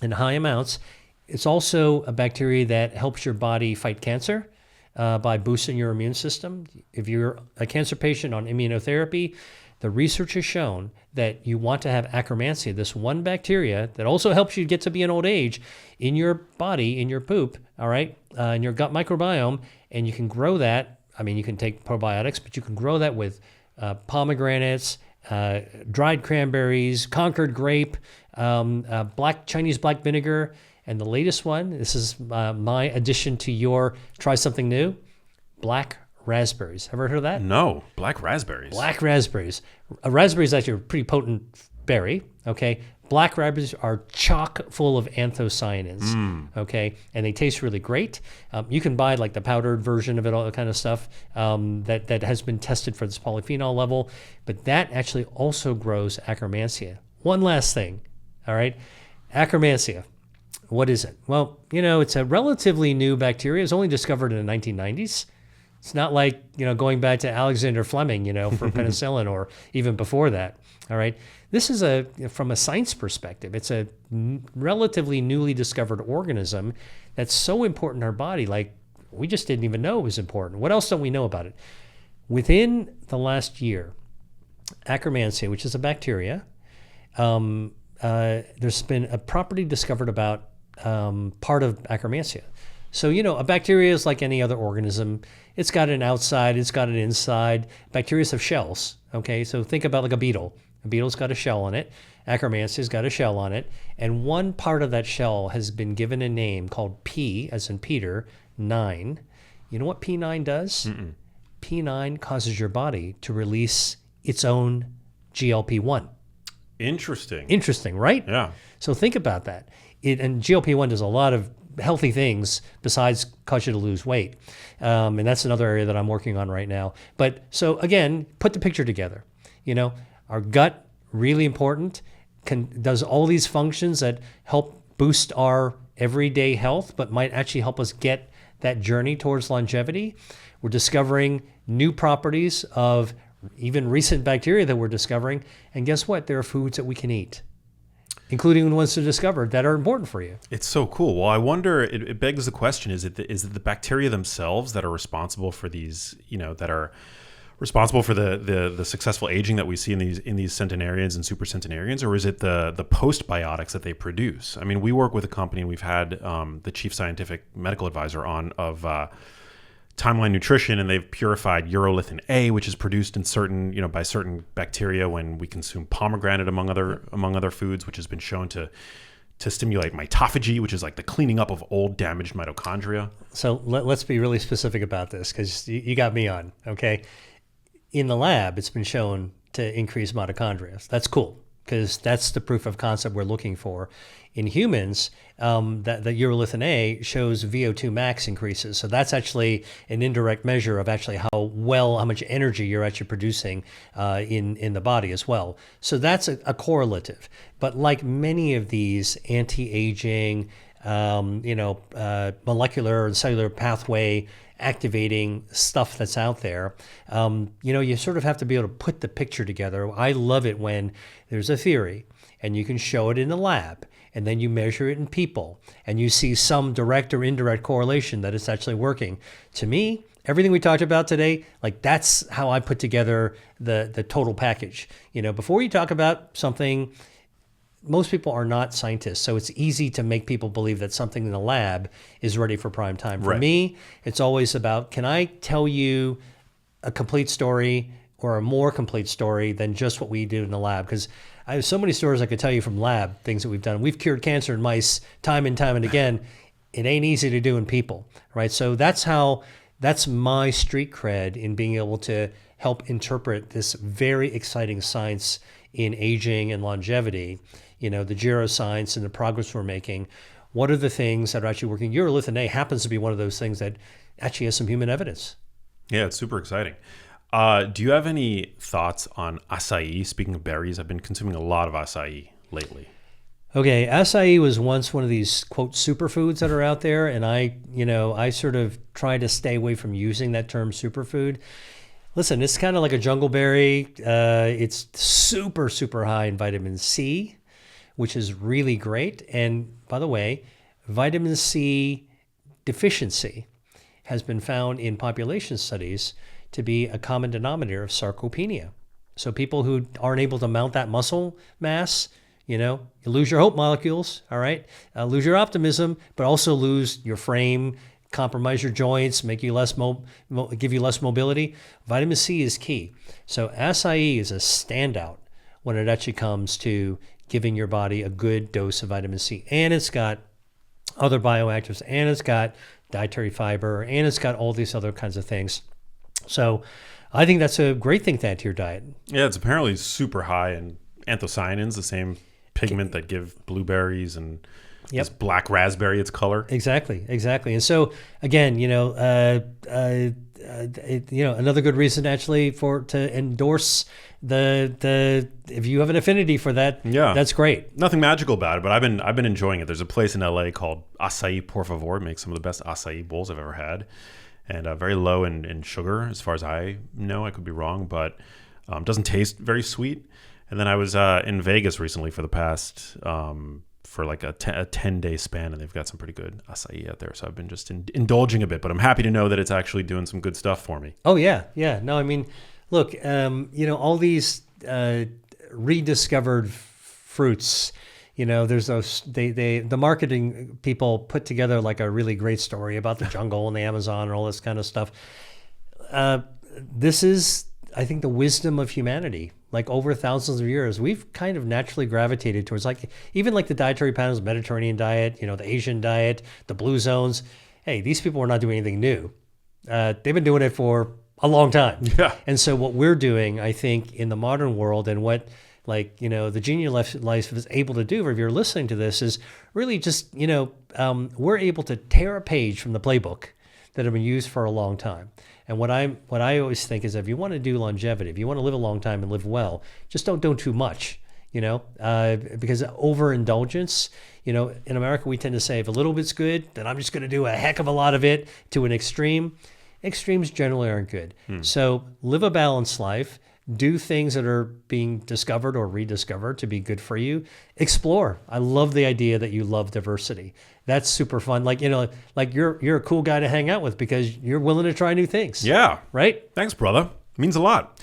in high amounts. It's also a bacteria that helps your body fight cancer by boosting your immune system. If you're a cancer patient on immunotherapy, the research has shown that you want to have Akkermansia, this one bacteria that also helps you get to be an old age, in your body, in your poop, all right, in your gut microbiome, and you can grow that. I mean, you can take probiotics, but you can grow that with pomegranates, dried cranberries, Concord grape, Chinese black vinegar, and the latest one, this is my addition to your try something new, black raspberries. Ever heard of that? No, black raspberries. Black raspberries. A raspberry is actually a pretty potent berry, okay? Black raspberries are chock full of anthocyanins, okay? And they taste really great. You can buy like the powdered version of it, all that kind of stuff that has been tested for this polyphenol level, but that actually also grows Akkermansia. One last thing, all right? Akkermansia, what is it? Well, it's a relatively new bacteria. It was only discovered in the 1990s. It's not like, going back to Alexander Fleming, for penicillin or even before that. All right. This is from a science perspective, it's a relatively newly discovered organism that's so important in our body. Like we just didn't even know it was important. What else don't we know about it? Within the last year, Akkermansia, which is a bacteria, there's been a property discovered about part of Akkermansia. So, a bacteria is like any other organism. It's got an outside, it's got an inside. Bacteria have shells, okay? So think about like a beetle. A beetle's got a shell on it. Akkermansia's got a shell on it. And one part of that shell has been given a name called P, as in Peter, 9. You know what P9 does? P9 causes your body to release its own GLP-1. Interesting, right? Yeah. So think about that. And GLP-1 does a lot of healthy things besides cause you to lose weight. And that's another area that I'm working on right now. But so again, put the picture together. Our gut, really important, does all these functions that help boost our everyday health, but might actually help us get that journey towards longevity. We're discovering new properties of even recent bacteria that we're discovering. And guess what? There are foods that we can eat, including the ones that are discovered that are important for you. It's so cool. Well, I wonder, it begs the question, is it the bacteria themselves that are responsible for these, that are responsible for the successful aging that we see in these centenarians and super centenarians, or is it the postbiotics that they produce? I mean, we work with a company, and we've had the chief scientific medical advisor on of Timeline Nutrition, and they've purified urolithin A, which is produced in certain, by certain bacteria when we consume pomegranate among other foods, which has been shown to stimulate mitophagy, which is like the cleaning up of old damaged mitochondria. So let's be really specific about this, because you got me on, okay? In the lab, it's been shown to increase mitochondria. That's cool, because that's the proof of concept we're looking for. In humans, that the urolithin A shows VO2 max increases. So that's actually an indirect measure of actually how much energy you're actually producing in the body as well. So that's a correlative. But like many of these anti-aging, molecular and cellular pathway activating stuff that's out there, you sort of have to be able to put the picture together. I love it when there's a theory and you can show it in the lab, and then you measure it in people, and you see some direct or indirect correlation that it's actually working. To me, everything we talked about today, like that's how I put together the total package. Before you talk about something, most people are not scientists, so it's easy to make people believe that something in the lab is ready for prime time. For me, it's always about, can I tell you a complete story or a more complete story than just what we do in the lab? Because I have so many stories I could tell you from lab, things that we've done. We've cured cancer in mice time and time and again. It ain't easy to do in people, right? So that's my street cred in being able to help interpret this very exciting science in aging and longevity, the geroscience and the progress we're making. What are the things that are actually working? Urolithin A happens to be one of those things that actually has some human evidence. Yeah, it's super exciting. Do you have any thoughts on acai? Speaking of berries, I've been consuming a lot of acai lately. Okay, acai was once one of these, quote, superfoods that are out there, and I sort of try to stay away from using that term superfood. Listen, it's kind of like a jungle berry. It's super, super high in vitamin C, which is really great. And by the way, vitamin C deficiency has been found in population studies to be a common denominator of sarcopenia. So people who aren't able to mount that muscle mass, you lose your hope molecules, all right? Lose your optimism, but also lose your frame, compromise your joints, make you give you less mobility. Vitamin C is key. So acai is a standout when it actually comes to giving your body a good dose of vitamin C. And it's got other bioactives, and it's got dietary fiber, and it's got all these other kinds of things. So I think that's a great thing to add to your diet. Yeah, it's apparently super high in anthocyanins, the same pigment that give blueberries and this black raspberry its color. Exactly. And so again, another good reason actually to endorse the if you have an affinity for that, that's great. Nothing magical about it, but I've been enjoying it. There's a place in LA called Acai Por Favor. It makes some of the best acai bowls I've ever had, and very low in sugar, as far as I know. I could be wrong, but doesn't taste very sweet. And then I was in Vegas recently for the past for like a 10-day span, and they've got some pretty good acai out there. So I've been just indulging a bit, but I'm happy to know that it's actually doing some good stuff for me. Oh yeah. No, I mean, look, all these rediscovered fruits. There's those the marketing people put together like a really great story about the jungle and the Amazon and all this kind of stuff. This is, I think, the wisdom of humanity. Like over thousands of years, we've kind of naturally gravitated towards even the dietary patterns, Mediterranean diet, the Asian diet, the blue zones. Hey, these people are not doing anything new. They've been doing it for a long time. Yeah. And so what we're doing, I think, in the modern world and what the Genius Life is able to do, if you're listening to this, is really just, we're able to tear a page from the playbook that have been used for a long time. And what I always think is, if you want to do longevity, if you want to live a long time and live well, just don't do too much, because overindulgence, in America, we tend to say if a little bit's good, then I'm just going to do a heck of a lot of it to an extreme. Extremes generally aren't good. So live a balanced life. Do things that are being discovered or rediscovered to be good for you. Explore. I love the idea that you love diversity. That's super fun. You're a cool guy to hang out with because you're willing to try new things. Yeah. Right? Thanks, brother. It means a lot.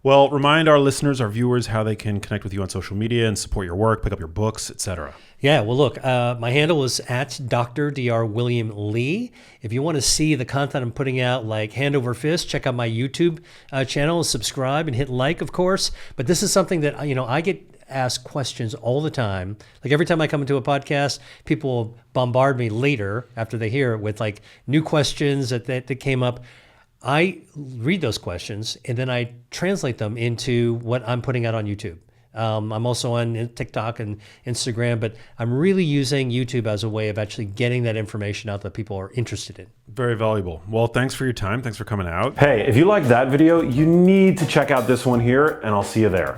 Well, remind our listeners, our viewers, how they can connect with you on social media and support your work, pick up your books, etc. Yeah, well, look, my handle is at Dr. Dr. William Li. If you want to see the content I'm putting out like hand over fist, check out my YouTube channel, subscribe, and hit like, of course. But this is something that, I get asked questions all the time. Like every time I come into a podcast, people will bombard me later after they hear it with new questions that came up. I read those questions and then I translate them into what I'm putting out on YouTube. I'm also on TikTok and Instagram, but I'm really using YouTube as a way of actually getting that information out that people are interested in. Very valuable. Well, thanks for your time. Thanks for coming out. Hey, if you liked that video, you need to check out this one here, and I'll see you there.